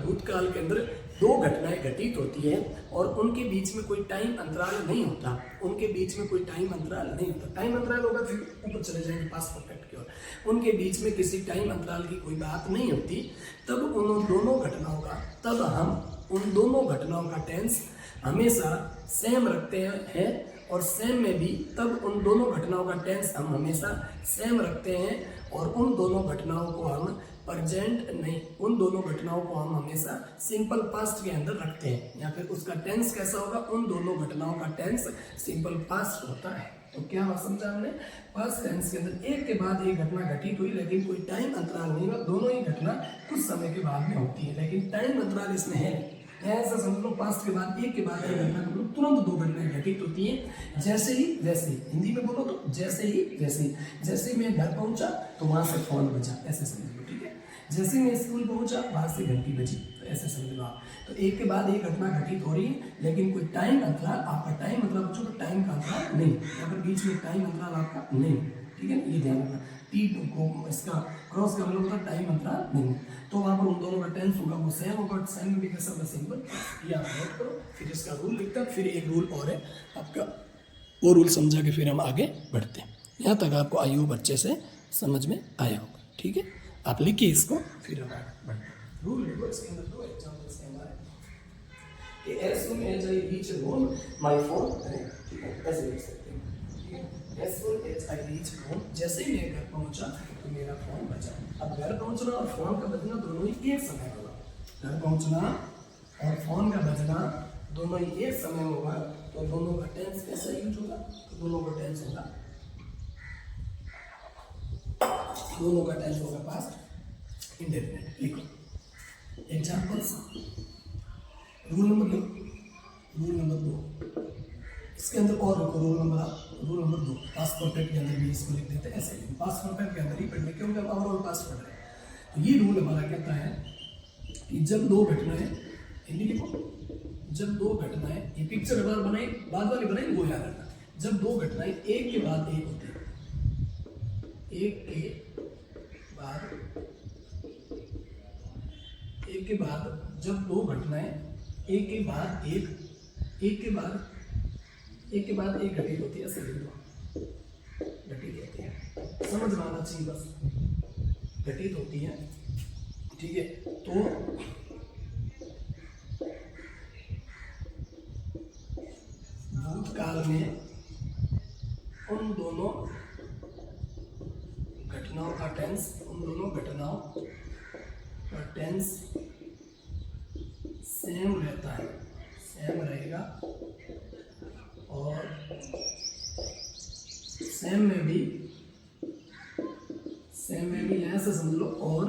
Speaker 1: भूतकाल के अंदर दो घटनाएं घटित होती है और उनके बीच में कोई टाइम अंतराल नहीं होता, उनके बीच में कोई टाइम अंतराल नहीं होता। टाइम अंतराल होगा फिर ऊपर चले जाएंगे पास्ट परफेक्ट की ओर। उनके बीच में किसी टाइम अंतराल की कोई बात नहीं होती, तब उन दोनों घटनाओं का, तब हम उन दोनों घटनाओं का टेंस हमेशा सेम रखते हैं और सेम में भी तब उन दोनों घटनाओं का टेंस हम हमेशा सेम रखते हैं और उन दोनों घटनाओं को हम प्रेजेंट नहीं, उन दोनों घटनाओं को हम हमेशा सिंपल पास्ट के अंदर रखते हैं, या फिर उसका टेंस कैसा होगा, उन दोनों घटनाओं का टेंस सिंपल पास्ट होता है। तो क्या समझा हमने, पास्ट टेंस के अंदर एक के बाद एक घटना घटित हुई लेकिन कोई टाइम अंतराल नहीं हुआ, दोनों ही घटना कुछ समय के बाद में होती है लेकिन टाइम अंतराल इसमें है नहीं। ऐसा समझ लो पास्ट के बाद एक घटना का मतलब तुरंत दो घटनाएं घटित होती हैं, जैसे ही वैसे ही, हिंदी में बोलो तो जैसे ही वैसे ही, जैसे ही मैं घर पहुंचा तो वहां से फोन बजा, ऐसे समझ लो, ठीक है। जैसे ही मैं स्कूल पहुंचा वहां से घंटी बजी, तो ऐसे समझ लो आप। तो एक के बाद एक घटना घटित हो रही है लेकिन कोई टाइम अंतराल, आपका टाइम मतलब बच्चों का टाइम का अंतराल नहीं, या फिर बीच में टाइम अंतराल आपका नहीं, ठीक है, ये ध्यान रखना। टी को इसका क्रॉस का मतलब होता है टाइम अंतराल नहीं, तो वहाँ पर उन दोनों का टेंस होगा वो सेम होगा, सेम में भी कैसा होगा, सिंपल। ये आप नोट करो, फिर इसका रूल लिखता है, फिर एक रूल और है आपका, वो रूल समझा के फिर हम आगे बढ़ते हैं। यहाँ तक आपको आई होप अच्छे से समझ में आया होगा, ठीक है। आप लिखिए इसको, फिर हम आगे बढ़ते हैं। रूल लिखो, इसके अंदर दो एग्जाम्पल्स हैं हमारे कि as soon as I reach home my phone, ठीक है, ऐसे लिख सकते हैं। As soon as I reach home, जैसे ही मैं घर पहुंचा तो मेरा फोन बजा। अब घर पहुंचना और फोन का बजना दोनों ही एक समय होगा, घर पहुंचना और फोन का बजना दोनों ही एक समय होगा, तो दोनों का टेंस कैसा यूज होगा, तो दोनों का टेंस होगा, दोनों का टेंस होगा पास्ट इंडेफिनिट। लिखो एग्जांपल्स, रूल नंबर 2 इसके अंदर और लिखो, रूल नंबर 2 पास्ट परफेक्ट के अंदर भी इसको लिख देते हैं ऐसे, पास्ट परफेक्ट के अंदर ही पढ़ने क्योंकि हम ओवरऑल पास्ट पढ़ रहे हैं। तो ये रूल हमारा कहता है कि जब दो घटनाएं, हिंदी लिखो, जब दो घटनाएं, ये पिक्चर अगर बनाई बाद वाली बनाई वो याद रखना, जब दो घटनाएं एक के बाद एक होती है, एक के बाद जब दो घटनाएं एक के बाद एक घटित होती है, ऐसे लिख दो, घटित होती है, समझ में आना चाहिए बस, घटित होती है, ठीक है। तो भूतकाल में उन दोनों घटनाओं का टेंस, उन दोनों घटनाओं का टेंस सेम रहता है, सेम रहेगा, और सेम में भी ऐसे समझ लो, और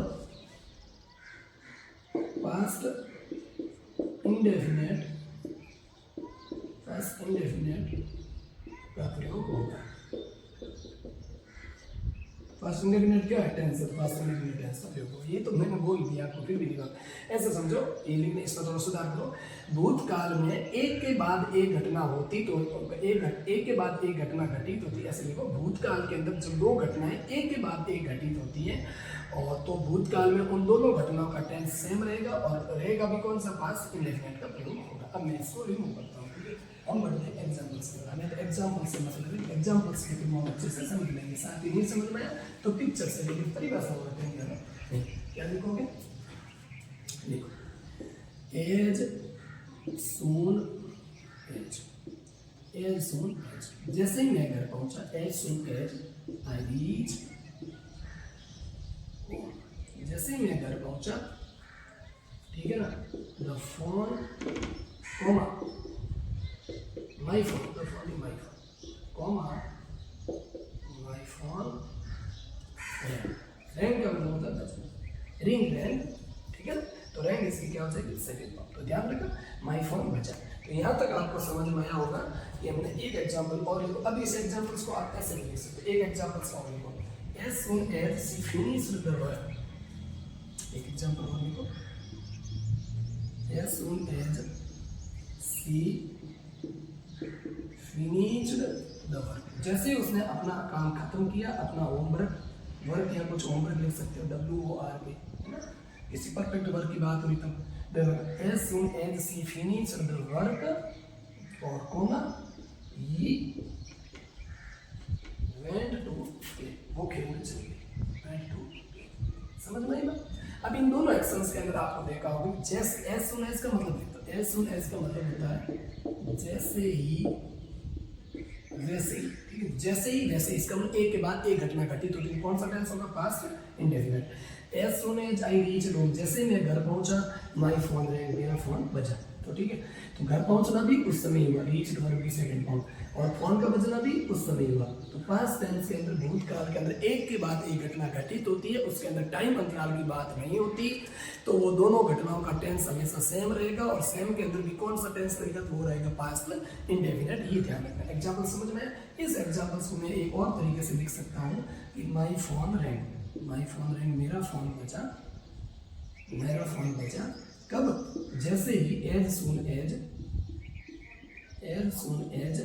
Speaker 1: पास्ट इंडेफिनेट का प्रयोग होगा। पास्ट इंडेफिनेट क्या है, टेंस है, पास्ट इंडेफिनेट टेंस का प्रयोग होगा। ये तो मैंने बोल दिया आपको, फिर भी दिखा ऐसे समझो, ये लिखने इसमें थोड़ा सुधार करो। भूतकाल में एक के बाद एक घटना होती, तो एक के बाद एक घटना घटित होती है, ऐसे लिखो। भूतकाल के अंदर जब दो घटनाएं एक के बाद एक घटित होती है, और तो भूतकाल में उन दोनों घटनाओं का टेंस सेम रहेगा, और रहेगा भी कौन सा, पास्ट इंडेफिनेट का प्रयोग होगा। अब मैं इसको रिमूव करता हूँ, हम बढ़ते हैं एग्जाम्पल्स की ओर। हमें तो एग्जाम्पल से मतलब एग्जाम्पल्स के थ्रू हम अच्छे से समझ लेंगे, साथ ही नहीं समझ में आया तो पिक्चर से, लेकिन परिभाषा होते हैं, क्या लिखोगे, लिखो एज सून एज, जैसे ही मैं घर पहुंचा, as soon as I reach, जैसे ही मैं घर पहुंचा, ठीक है ना, the phone comma my phone, the phone is my phone, comma my phone rang का मतलब होता है रिंग, ठीक है ना। तो रैंग इसकी क्या हो जाएगी, सेकंड फॉर्म। तो ध्यान रखना, माई फोन बचा। तो यहाँ तक आपको समझ में आया होगा कि हमने एक एग्जाम्पल और लिखो। अब इस एग्जाम्पल्स को आप ऐसे लिख सकते, एक एग्जाम्पल्स और लिखो, as soon as she finished the work, एक एग्जाम्पल और लिखो, as soon as she finished the work, जैसे ही उसने अपना काम खत्म किया, अपना होमवर्क, वर्क या कुछ होमवर्क लिख सकते हो, WORK, है ना, किसी परफेक्ट वर्क की बात हुई तब, as soon as she finished the work, और comma he went to play, वो खेलने चले गए, वेंट टू प्ले, समझ में आई बात। अब इन दोनों एक्शंस के अंदर आपको देखा होगा, जैसे एज सून एज का मतलब एज सून एज का मतलब होता है जैसे ही वैसे ही, ठीक है, जैसे ही वैसे ही। इसका मतलब एक के बाद एक घटना घटी तो कौन सा टेंस होगा? Past indefinite. As soon as I reach home, जैसे मैं घर पहुंचा, माय फोन रैंग, मेरा फोन बजा। तो ठीक है, तो घर पहुंचना भी उस समय हुआ, रीच वर्ब भी सेकंड फॉर्म, और फोन का बजना भी उस समय हुआ। तो पास्ट टेंस के अंदर, भूतकाल के अंदर एक के बाद एक घटना घटित होती है, उसके अंदर टाइम अंतराल की बात नहीं होती, तो वो दोनों घटनाओं का टेंस हमेशा सेम रहेगा, और सेम के अंदर भी कौन सा टेंस रहेगा? तो वो रहेगा पास्ट इंडेफिनिट। ये ध्यान रखना। एग्जाम्पल समझ में? इस एग्जाम्पल्स को मैं एक और तरीके से लिख सकता हूँ कि my phone rang, my phone rang, मेरा फोन बजा, मेरा फोन बजा कब? जैसे ही, as soon as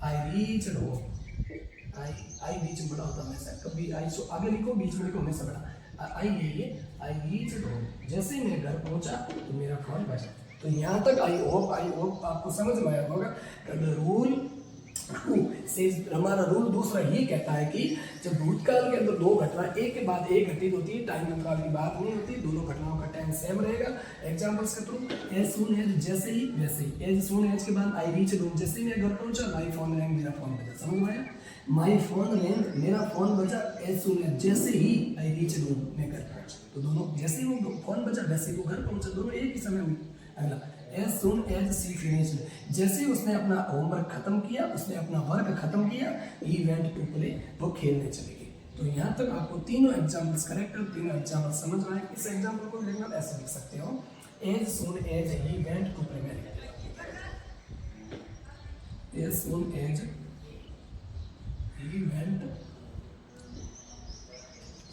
Speaker 1: I reach home, I बीच में बड़ा होता है हमेशा, कभी आई सो आगे लिखो, बीच में लिखो, हमेशा बड़ा आई ये आई रीच होम, जैसे ही मैं घर पहुंचा तो मेरा फोन बजा। तो यहाँ तक आई होप आपको समझ में आया होगा। रूल हमारा रूल दूसरा ये कहता है कि जब भूतकाल के अंदर दो घटना एक के बाद एक घटित होती है, टाइम अंतराल की बात नहीं होती, दोनों घटनाओं का टाइम सेम रहेगा। एग्जांपल्स के थ्रू, एज सून एज, जैसे ही वैसे ही। एज सून एज के बाद आई रीच रूम, जैसे ही मैं घर पहुंचा, माई फोन रैंग, मेरा फोन बजा। समझ में आया? माई फोन रैंग, मेरा फोन बजा, एज सून एज, जैसे ही आई रीच रूम, मैं घर पहुंचा। तो दोनों, जैसे ही वो फोन बजा वैसे ही वो घर पहुंचा, दोनों एक ही समय हुई। अगला, एज सून एज सी फिनिश्ड, जैसे उसने अपना होमवर्क खत्म किया, उसने अपना वर्क खत्म किया, ही वेंट टू प्ले, वो खेलने चली गई। तो यहाँ तक आपको तीनों एग्जाम्पल्स करेक्ट, तीनों एग्जाम्पल समझ में आए। इस एग्जाम्पल को लिखना ऐसे लिख सकते हो, as soon as he went to play, as soon as he went,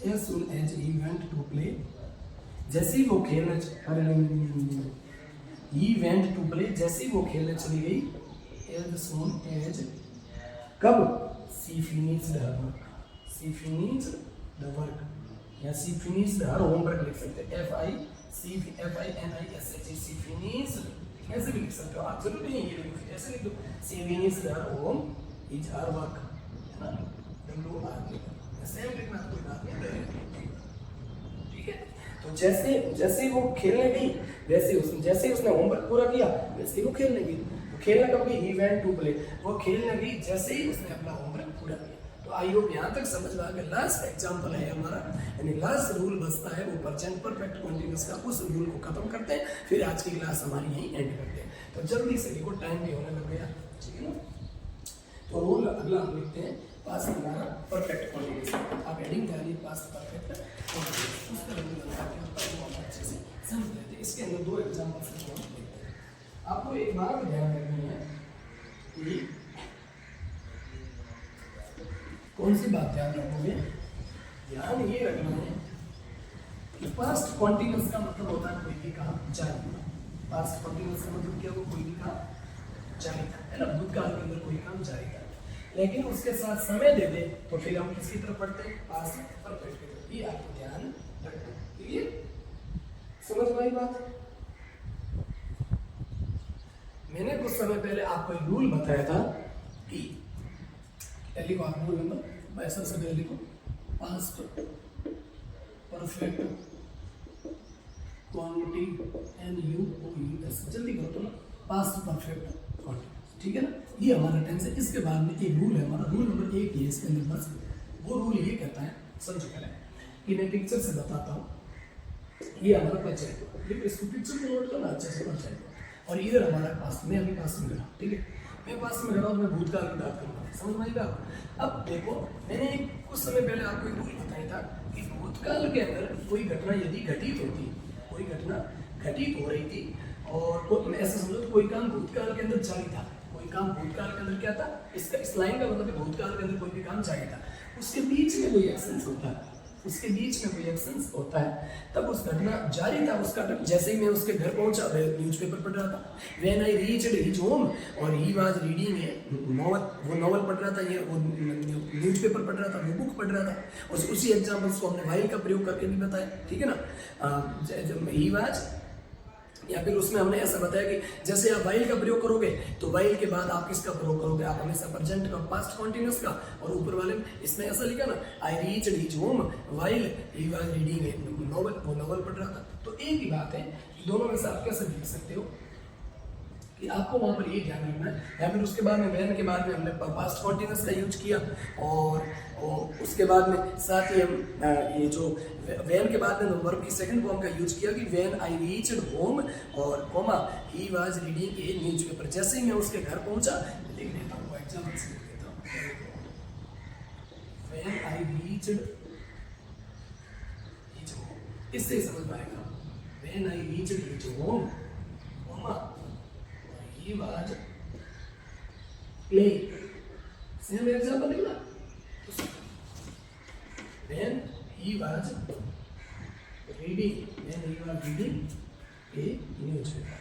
Speaker 1: as soon as he went to play, जैसे ही वो खेलने, he went to play, जैसे ही वो खेलने चली गई, as soon as, कब? she finished her work, she finished the work, या she finished her homework लिख सकते हैं, FINISH, she finished, ऐसे भी लिख सकते हो आप, जरूरी नहीं ये लिखो, ऐसे लिख दो, she finished her home is her work, है ना, WR, ऐसे लिखना, कोई बात नहीं, ठीक है। तो जैसे वो खेलने गई, जैसे ही उसने होमवर्क पूरा किया, वैसे ही वो खेलने गई। तो खेलने कब गई? ही वेंट टू प्ले, वो खेलने गई जैसे ही उसने अपना होमवर्क पूरा किया। तो आई होप यहाँ तक समझ में आ गया। लास्ट एग्जांपल है हमारा, यानी लास्ट रूल बचता है वो प्रेजेंट परफेक्ट कंटीन्यूअस का, उस रूल को खत्म करते हैं, फिर आज की क्लास हमारी यहीं एंड करते हैं। तो जल्दी से देखो, टाइम भी होने लग गया, ठीक है ना। तो रूल अगला हम लिखते हैं, पास्ट हमारा परफेक्ट कंटीन्यूअस, आप हेडिंग डालिए पास्ट परफेक्ट, उसका रूल अच्छे से समझ लेते हैं। इसके अंदर दो एग्जाम्पल देखते हैं। आपको एक बात ध्यान रखनी है कि कौन सी बात ध्यान रखोगे? ध्यान ये रखना है कि पास्ट कॉन्टिन्यूस का मतलब होता है कोई भी काम जारी। पास्ट कॉन्टिन्यूस का मतलब क्या? वो कोई भी काम जारी था, है ना, भूतकाल के अंदर कोई काम जारी था, लेकिन उसके साथ समय दे दे तो फिर हम किसकी तरफ पढ़ते हैं? पास्ट परफेक्ट की तरफ। ये आपको ध्यान रखना, क्लियर? समझ में आई बात? मैंने कुछ समय पहले आपको एक रूल बताया था कि लिखो आप रूल नंबर, ऐसा से लिखो, पास्ट परफेक्ट क्वांटिटी NUOUS, जल्दी करो तो ना, पास्ट परफेक्ट क्वांटिटी, ठीक है ना। ये हमारा टेंस है। इसके बाद में एक रूल है हमारा, रूल नंबर 1 ये इसके अंदर बस वो रूल ये कहता है, समझो पहले कि मैं पिक्चर से बताता हूँ। ये हमारा परसेंट, देखो इसको पिक्चर को नोट करना अच्छे से परसेंट, और इधर हमारा पास्ट, मैं अभी पास्ट में खड़ा, ठीक है, मैं पास्ट में खड़ा हूँ, मैं भूतकाल की बात करूँगा, समझ में आएगा? अब देखो, मैंने कुछ समय पहले आपको एक रूल बताया था कि भूतकाल के अंदर कोई घटना यदि घटित होती, कोई घटना घटित हो रही थी, और ऐसे समझो तो कोई काम भूतकाल के अंदर जारी था, कोई काम भूतकाल के अंदर क्या था, इसका इस लाइन का मतलब भूतकाल के अंदर कोई भी काम जारी था, उसके बीच में कोई एक्शन होता है, उसके बीच में कोई एक्शन होता है, तब उस घटना जारी था उसका। जैसे ही मैं उसके घर पहुंचा, न्यूज़पेपर पढ़ रहा था, when I reached his home, और ही वाज रीडिंग नॉवल, वो नॉवल पढ़ रहा था, ये वो न्यूज़पेपर पढ़ रहा था, वो बुक पढ़ रहा था, और उसी एग्जाम्पल्स को हमने वाइल का प्रयोग करके भी बताया, ठीक है ना। ही वाज, या फिर उसमें हमने ऐसा बताया कि जैसे आप वाइल का प्रयोग करोगे तो वाइल के बाद आप किसका प्रयोग करोगे? आप हमेशा प्रेजेंट का, पास्ट कॉन्टिन्यूस का, और ऊपर वाले में इसमें ऐसा लिखा ना, आई reached his home while he was reading A novel, वो नॉवल पढ़ रहा था। तो एक ही बात है, दोनों में से आप कैसे लिख सकते हो? कि आपको वहाँ पर ये ध्यान रखना है। या फिर उसके बाद में व्हेन के बाद में हमने पास्ट कॉन्टिन्यूस का यूज किया, और उसके बाद में साथ ही हम ये जो व्हेन के बाद में वर्ब की सेकंड फॉर्म का यूज किया कि व्हेन आई रीच्ड होम और comma he was reading a newspaper. जैसे ही मैं उसके घर पहुंचा, लिख देता हूँ एग्जांपल से लिख देता हूँ, व्हेन आई रीच्ड, इससे समझ पाएगा, when I reached home comma he was playing. Same example निकला। When he was reading a newspaper.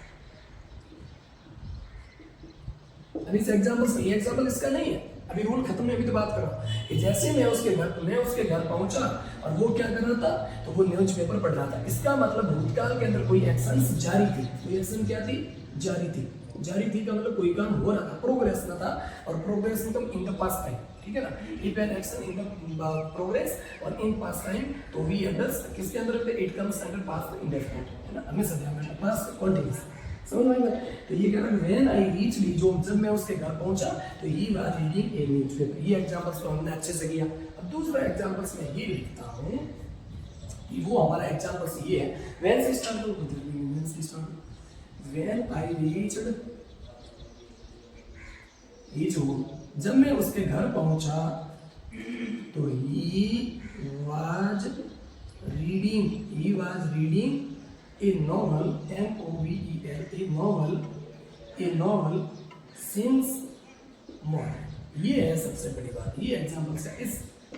Speaker 1: अभी इस एग्जाम्पल से, ये एग्जाम्पल इसका नहीं है, अभी रूल खत्म नहीं, अभी तो बात कर रहा हूँ कि जैसे मैं उसके घर पहुंचा और वो क्या कर रहा था, तो वो न्यूज़पेपर पढ़ रहा था। इसका मतलब भूतकाल के अंदर कोई एक्शन जारी थी। कोई एक्शन क्या थी? जारी थी। जारी थी का मतलब कोई काम हो रहा था, प्रोग्रेस में था, और प्रोग्रेस मतलब इन द पास्ट टाइम, ठीक है ना। If an action in the progress और इन पास्ट टाइम, तो वी अंडर किसके अंदर रखते हैं? It comes under past indefinite, है ना, हमेशा ध्यान रखना, पास्ट कंटीन्यूअस, समझ में आएगा। तो ये कह रहा है व्हेन आई रीच्ड, जो जब मैं उसके घर पहुंचा तो ही वाज रीडिंग ए न्यूज़पेपर। ये एग्जांपल्स तो हमने अच्छे से किया। अब दूसरा एग्जांपल्स में ये लिखता हूं कि वो हमारा एग्जांपल्स ये है, व्हेन से स्टार्ट करो, व्हेन से स्टार्ट, व्हेन आई रीच्ड, ये जो जब मैं उसके घर पहुंचा तो ही was reading A novel, NOVEL, A novel since morning. ये है सबसे बड़ी बात। ये एग्जांपल से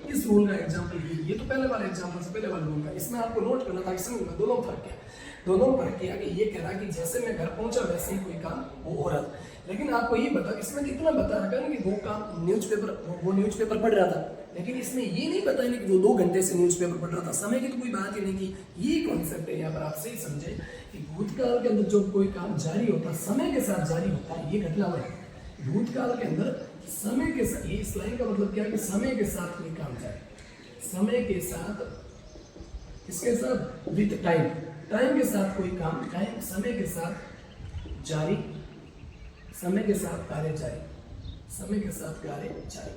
Speaker 1: इस रूल का एग्जांपल ये तो पहले वाले एग्जांपल से, पहले वाले रूल का, इसमें आपको नोट करना था, इसमें दोनों फर्क है। दोनों फर्क किया कि ये कह रहा कि जैसे मैं घर पहुंचा वैसे ही कोई काम वो हो रहा था, लेकिन आपको ये बता, इसमें इतना बता रखा ना कि वो काम न्यूज़पेपर पढ़ रहा था, लेकिन इसमें ये नहीं बताया कि वो 2 घंटे से न्यूज़पेपर पढ़ रहा था। समय की तो कोई बात ही नहीं की। ये कॉन्सेप्ट है यहाँ पर, आप सही समझे कि भूतकाल के अंदर जो कोई काम जारी होता है समय के साथ जारी होता है, ये घटना हुआ है भूतकाल के अंदर समय के साथ। ये इस लाइन का मतलब क्या है कि समय के साथ कोई काम जारी, समय के साथ, किसके साथ? विद टाइम के साथ कोई काम, टाइम समय के साथ जारी, समय के साथ कार्य जारी, समय के साथ कार्य जारी।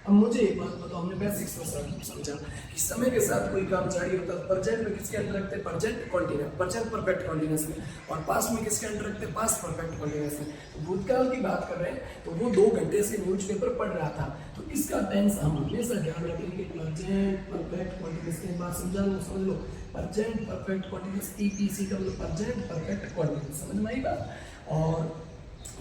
Speaker 1: अब मुझे एक बात बताओ, हमने बेसिक्स में समझा कि समय के साथ कोई काम जारी होता है प्रेजेंट में किसके अंदर रखते हैं? Present continuous, present perfect continuous में, और पास्ट में किसके अंदर रखते हैं? पास्ट परफेक्ट कॉन्टिन्यूस में। तो भूतकाल की बात कर रहे हैं तो वो 2 घंटे से न्यूज़पेपर पढ़ रहा था, तो इसका टेंस हम हमेशा ध्यान रखेंगे, प्रेजेंट परफेक्ट कॉन्टिन्यूस। की बात समझा लो, समझ लो, प्रेजेंट परफेक्ट कॉन्टिन्यूस, PPC का मतलब प्रेजेंट परफेक्ट कॉन्टिन्यूस, समझ में आई बात। और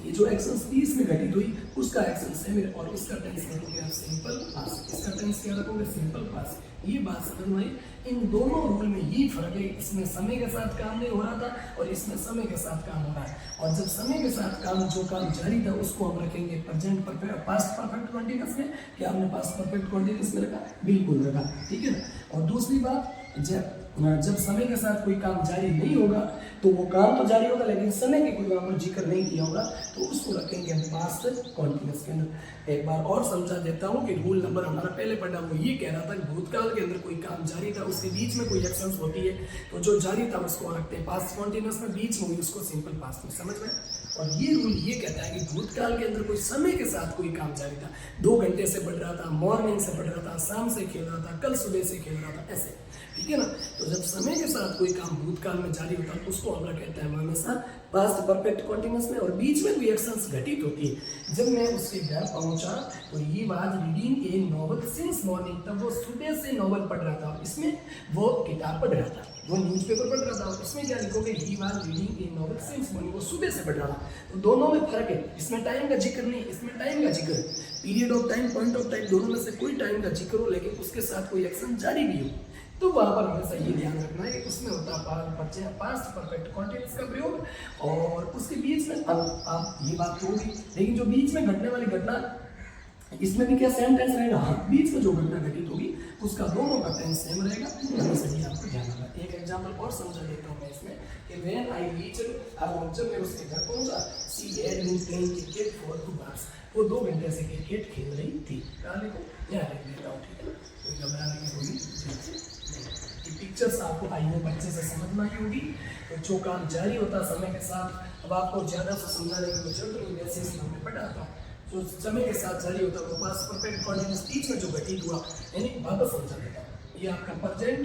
Speaker 1: ये जो एक्शन 30 में घटित हुई उसका एक्शन सेम है, और इसका टेंस रखोगे आप सिंपल पास्ट। इसका टेंस क्या रखोगे? Simple past. ये बात समझ में आई। इन दोनों रूल में ये फर्क है, इसमें समय के साथ काम नहीं हो रहा था और इसमें समय के साथ काम हो रहा है। और जब समय के साथ काम, जो काम जारी था उसको हम रखेंगे present perfect, past perfect continuous में। क्या हमने पास्ट परफेक्ट कॉन्टिन्यूस में रखा? बिल्कुल रखा, ठीक है ना। और दूसरी बात, जब समय के साथ कोई काम जारी नहीं होगा तो वो काम तो जारी होगा लेकिन समय के कोई वहाँ पर जिक्र नहीं किया होगा, तो उसको रखेंगे हम पास्ट कॉन्टिन्यूस के अंदर। एक बार और समझा देता हूँ कि रूल नंबर हमारा पहले पढ़ा वो ये कह रहा था कि भूतकाल के अंदर कोई काम जारी था, उसके बीच में कोई एक्शन होती है तो जो जारी था उसको रखते हैं पास्ट कॉन्टिन्यूस में, बीच में हुई उसको सिंपल पास्ट में, समझ में। और ये रूल ये कहता है कि भूतकाल के अंदर कोई समय के साथ कोई काम जारी था, 2 घंटे से पढ़ रहा था, मॉर्निंग से पढ़ रहा था, शाम से खेल रहा था, कल सुबह से खेल रहा था, ऐसे, ठीक है ना। तो जब समय के साथ कोई काम भूतकाल में जारी होता है तो उसको हम कहते हैं हमेशा पास्ट परफेक्ट कॉन्टिन्यूस में, और बीच में कोई एक्शंस घटित होती है। जब मैं उसके घर पहुंचा तो ये was reading A novel since morning, तब वो सुबह से नॉवल पढ़ रहा था, इसमें वो किताब पढ़ रहा था, वो न्यूज़पेपर पढ़ रहा था। इसमें क्या लिखोगे? ही was reading A novel since morning, वो सुबह से पढ़ रहा था। तो दोनों में फर्क है, इसमें टाइम का जिक्र नहीं, इसमें टाइम का जिक्र, period of time, point of time, दोनों में से कोई टाइम का जिक्र हो लेकिन उसके साथ कोई एक्शन जारी भी हो, तो वहां पर हमेशा ये ध्यान रखना है कि उसमें होता है पास्ट परफेक्ट कॉन्टिन्यूस का प्रयोग, और उसके बीच में आप ये बात तो होगी, लेकिन जो बीच में घटने वाली घटना, इसमें भी क्या सेम टेंस रहेगा? हाँ, बीच में जो घटना घटित होगी उसका दोनों का टेंस सेम रहेगा, हमेशा ये आपको ध्यान रखना। एक एग्जांपल और समझा देता हूँ मैं इसमें कि व्हेन आई रीच्ड, अब जब मैं उसके घर पहुंचा, she had been playing cricket for 2 hours, वो 2 घंटे से क्रिकेट खेल रही थी। कहाँ लिखो? यहाँ लिख देता हूँ, ठीक है, कोई घबराने की कोई ये पिक्चर्स आपको आई हो बच्चे से समझ में आई होगी। तो जो काम जारी होता है समय के साथ, अब आपको ज़्यादा से समझाने की जरूरत नहीं, जैसे इसमें हमने पढ़ा था जो समय के साथ जारी होता है वो पास्ट परफेक्ट कॉन्टिन्यूअस बीच में जो घटित हुआ यानी वापस समझा देता। ये आपका प्रेजेंट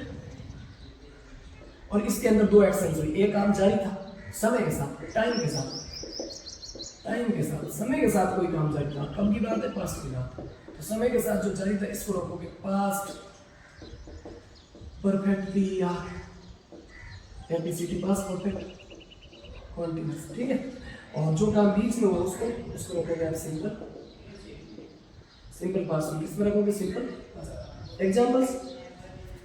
Speaker 1: और इसके अंदर दो एक्शन हुई, एक काम जारी था समय के साथ, टाइम के साथ, समय के साथ कोई काम जारी था, कब की बात है, पास्ट की बात। तो समय के साथ जो जारी था इसको रखोगे पास्ट परफेक्ट या एपीसीटी पास्ट परफेक्ट कॉन्टिन्यूअस, ठीक है। और जो काम बीच में हुआ उसको रखोगे आप सिंपल पास्ट में। किसमें रखोगे, सिंपल। एग्जांपल्स,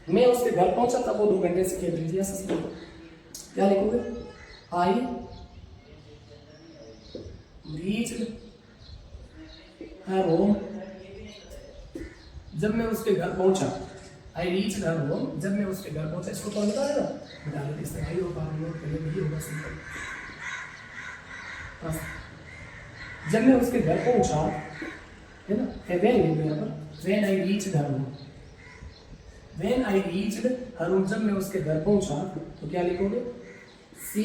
Speaker 1: मैं उसके घर पहुंचा था, वो 2 घंटे से खेल रही थी, ऐसा सिंपल। क्या लिखोगे, आई रीच्ड हर होम, जब मैं उसके घर पहुंचा। आई रीच्ड हर होम, जब मैं उसके घर पहुंचा। इसको कौन बता देगा, बता देते, इससे आई होगा, नोट कर लेंगे, ये होगा सिंपल। जब मैं उसके घर पहुंचा, है ना, वेन लिख दो यहाँ पर, when I reached her home. When I reached her home, जब मैं उसके घर पहुंचा तो क्या लिखोगे, सी,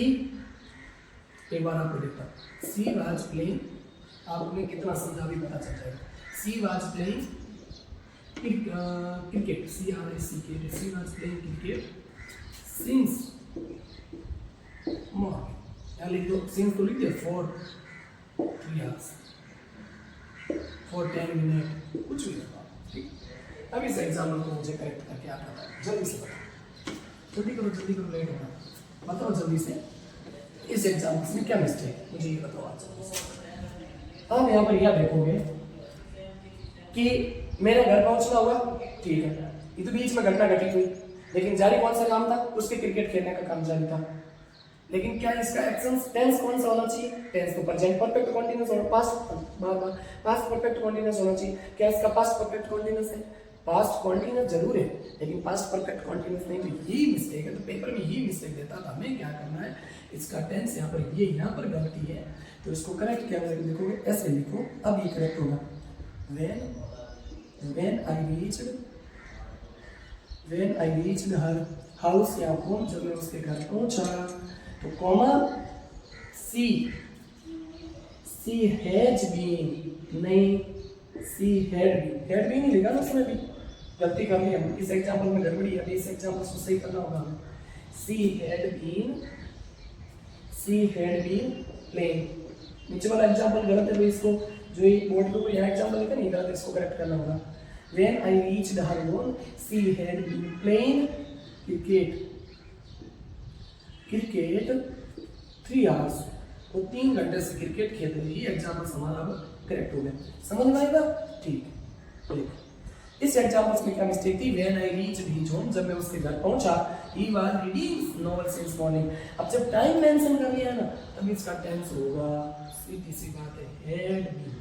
Speaker 1: एक बार आपको देखता, सी वाज प्लेइंग, आपने कितना समझा भी पता चल जाएगा। She was playing cricket, C R I C K, she was playing cricket since morning. क्या लिख दो, सिंस तो लिख दे, फॉर 3 आवर्स, फॉर 10 मिनट, कुछ भी लिखा, ठीक। अब इस एग्जाम्पल को मुझे करेक्ट करके आप बताओ, जल्दी से बताओ, जल्दी करो, लेट होगा, बताओ जल्दी से। इस एग्जाम्पल में क्या मिस्टेक है, मुझे ये बताओ आप जल्दी से। हम यहाँ पर यह देखोगे कि मेरा घर पहुंचना हुआ, ठीक है, ये तो बीच में घटना घटित हुई, लेकिन जारी कौन सा काम था, उसके क्रिकेट खेलने का काम जारी था। लेकिन क्या इसका एक्शन टेंस कौन सा होना चाहिए, टेंस तो प्रेजेंट परफेक्ट कॉन्टिन्यूअस और पास्ट परफेक्ट कॉन्टिन्यूअस होना चाहिए। क्या इसका पास्ट परफेक्ट कॉन्टिन्यूअस है, पास्ट कॉन्टिन्यूअस जरूर है, लेकिन पास्ट परफेक्ट कॉन्टिन्यूअस नहीं। तो यही मिस्टेक है, तो पेपर में यही मिस्टेक देता था। हमें क्या करना है, इसका टेंस यहाँ पर ये यहाँ पर गलती है, तो इसको करेक्ट क्या करेंगे, देखोगे ऐसे लिखो, अब ये करेक्ट होगा। When I reached her house या होम, जब मैं उसके घर पहुंचा, तो कॉमा सी हैज बीन, नहीं सी हैड बीन ही लिखा ना, उसमें भी गलती कर ली हम, इस एग्जांपल में गड़बड़ी है, अभी इस एग्जांपल को सही करना होगा हमें। सी हैड बीन प्लेइंग, नीचे वाला एग्जांपल गलत है, तो इसको जो ये बोर्ड पे कोई यहाँ एग्जांपल लिखा नहीं गलत है, इसको करेक्ट करना होगा। When I reached her home, she had been playing cricket 3 hours, वो 3 घंटे से क्रिकेट खेल रही है। एग्जाम्पल हमारा अब करेक्ट हो गया, समझ में आएगा, ठीक। इस एग्जाम्पल में क्या मिस्टेक थी, When I reached his home, जब मैं उसके घर पहुंचा, he was reading novel since morning। अब जब टाइम मेंशन कर लिया ना, तब इसका टेंस होगा, सीधी सी बात है, had been,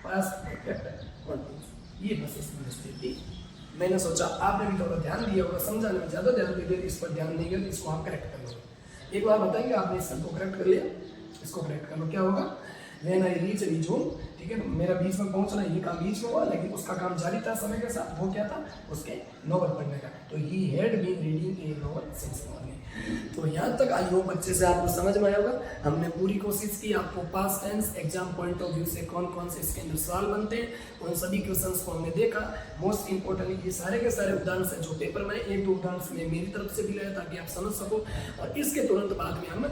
Speaker 1: past perfect continuous। ये बस इसमें मिस्टेक थी। मैंने सोचा आपने भी थोड़ा ध्यान दिया होगा, समझाने में ज़्यादा ध्यान दे, इस पर ध्यान नहीं गया, इसको आप करेक्ट कर लो। एक बार बताएंगे, आपने इस सबको करेक्ट कर लिया, इसको करेक्ट कर लो। क्या होगा, When I reached his home, ठीक है, मेरा बीच में पहुंचना, ये काम बीच में हुआ, लेकिन उसका काम जारी था समय के साथ। वो क्या था, उसके नॉवल पढ़ने का। तो he had been reading a novel since morning। तो यहाँ तक आई हो बच्चे से आपको समझ में आया होगा। हमने पूरी कोशिश की आपको past tense exam point of view से कौन कौन से इसके अंदर सवाल बनते हैं, उन सभी क्वेश्चंस को हमने देखा। मोस्ट इंपॉर्टेंटली ये सारे के सारे उदाहरण से जो पेपर में 1-2 उदाहरण में मेरी तरफ से भी लाया ताकि आप समझ सको। और इसके तुरंत बाद में हम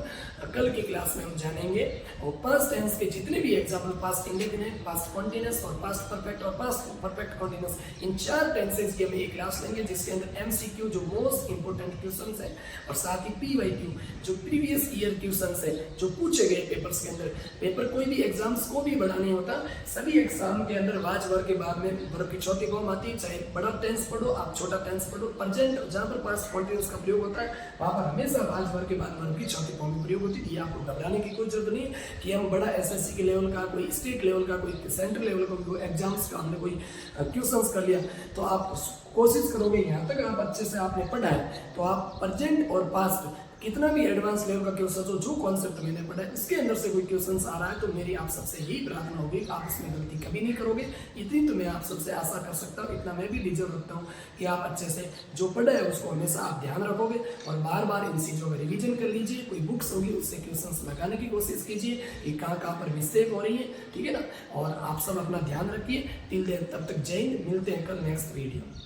Speaker 1: कल की क्लास में हम जानेंगे और पास्ट टेंस के जितने भी example, past indefinite, past continuous और पास्ट परफेक्ट और पास्ट परफेक्ट कॉन्टिन्यूअस, इन 4 टेंसेस की हम एक क्लास लेंगे, जिसके अंदर MCQ जो मोस्ट इंपॉर्टेंट क्वेश्चंस है और साथ ही PYQ जो प्रीवियस ईयर क्वेश्चंस है जो पूछे गए पेपर्स के अंदर। पेपर कोई भी एग्जाम्स को भी बड़ा नहीं होता, सभी एग्जाम के अंदर वाज वर्ग के बाद में वर्ब की चौथी फॉर्म आती है। चाहे बड़ा टेंस पढ़ो आप, छोटा टेंस पढ़ो, प्रेजेंट जहाँ पर पास्ट कॉन्टिन्यूअस का प्रयोग होता है वहाँ पर हमेशा वाज वर्ग के बाद वर्ब की चौथी फॉर्म प्रयोग होती है। आपको घबराने की कोई जरूरत नहीं कि हम बड़ा SSC के लेवल का, कोई स्टेट लेवल का, कोई सेंट्रल लेवल का एग्जाम्स का हमने कोई क्वेश्चंस कर लिया तो आप कोशिश करोगे यहाँ तक आप अच्छे से आपने पढ़ा है तो आप प्रेजेंट और पास्ट कितना भी एडवांस लेवल का क्वेश्चन हो, जो कॉन्सेप्ट मैंने पढ़ा है इसके अंदर से कोई क्वेश्चन आ रहा है तो मेरी आप सबसे यही प्रार्थना होगी कि आप इसमें गलती कभी नहीं करोगे। इतनी तो मैं आप सबसे आशा कर सकता हूँ, इतना मैं भी डिजर्व रखता हूँ कि आप अच्छे से जो पढ़ा है उसको हमेशा आप ध्यान रखोगे और बार बार इन चीज़ों का रिविजन कर लीजिए। कोई बुक्स होगी उससे क्वेश्चन लगाने की कोशिश कीजिए कि कहाँ कहाँ पर मिस्टेक हो रही है, ठीक है ना। और आप सब अपना ध्यान रखिए। टिल देन तब तक जय हिंद, मिलते हैं कल नेक्स्ट वीडियो।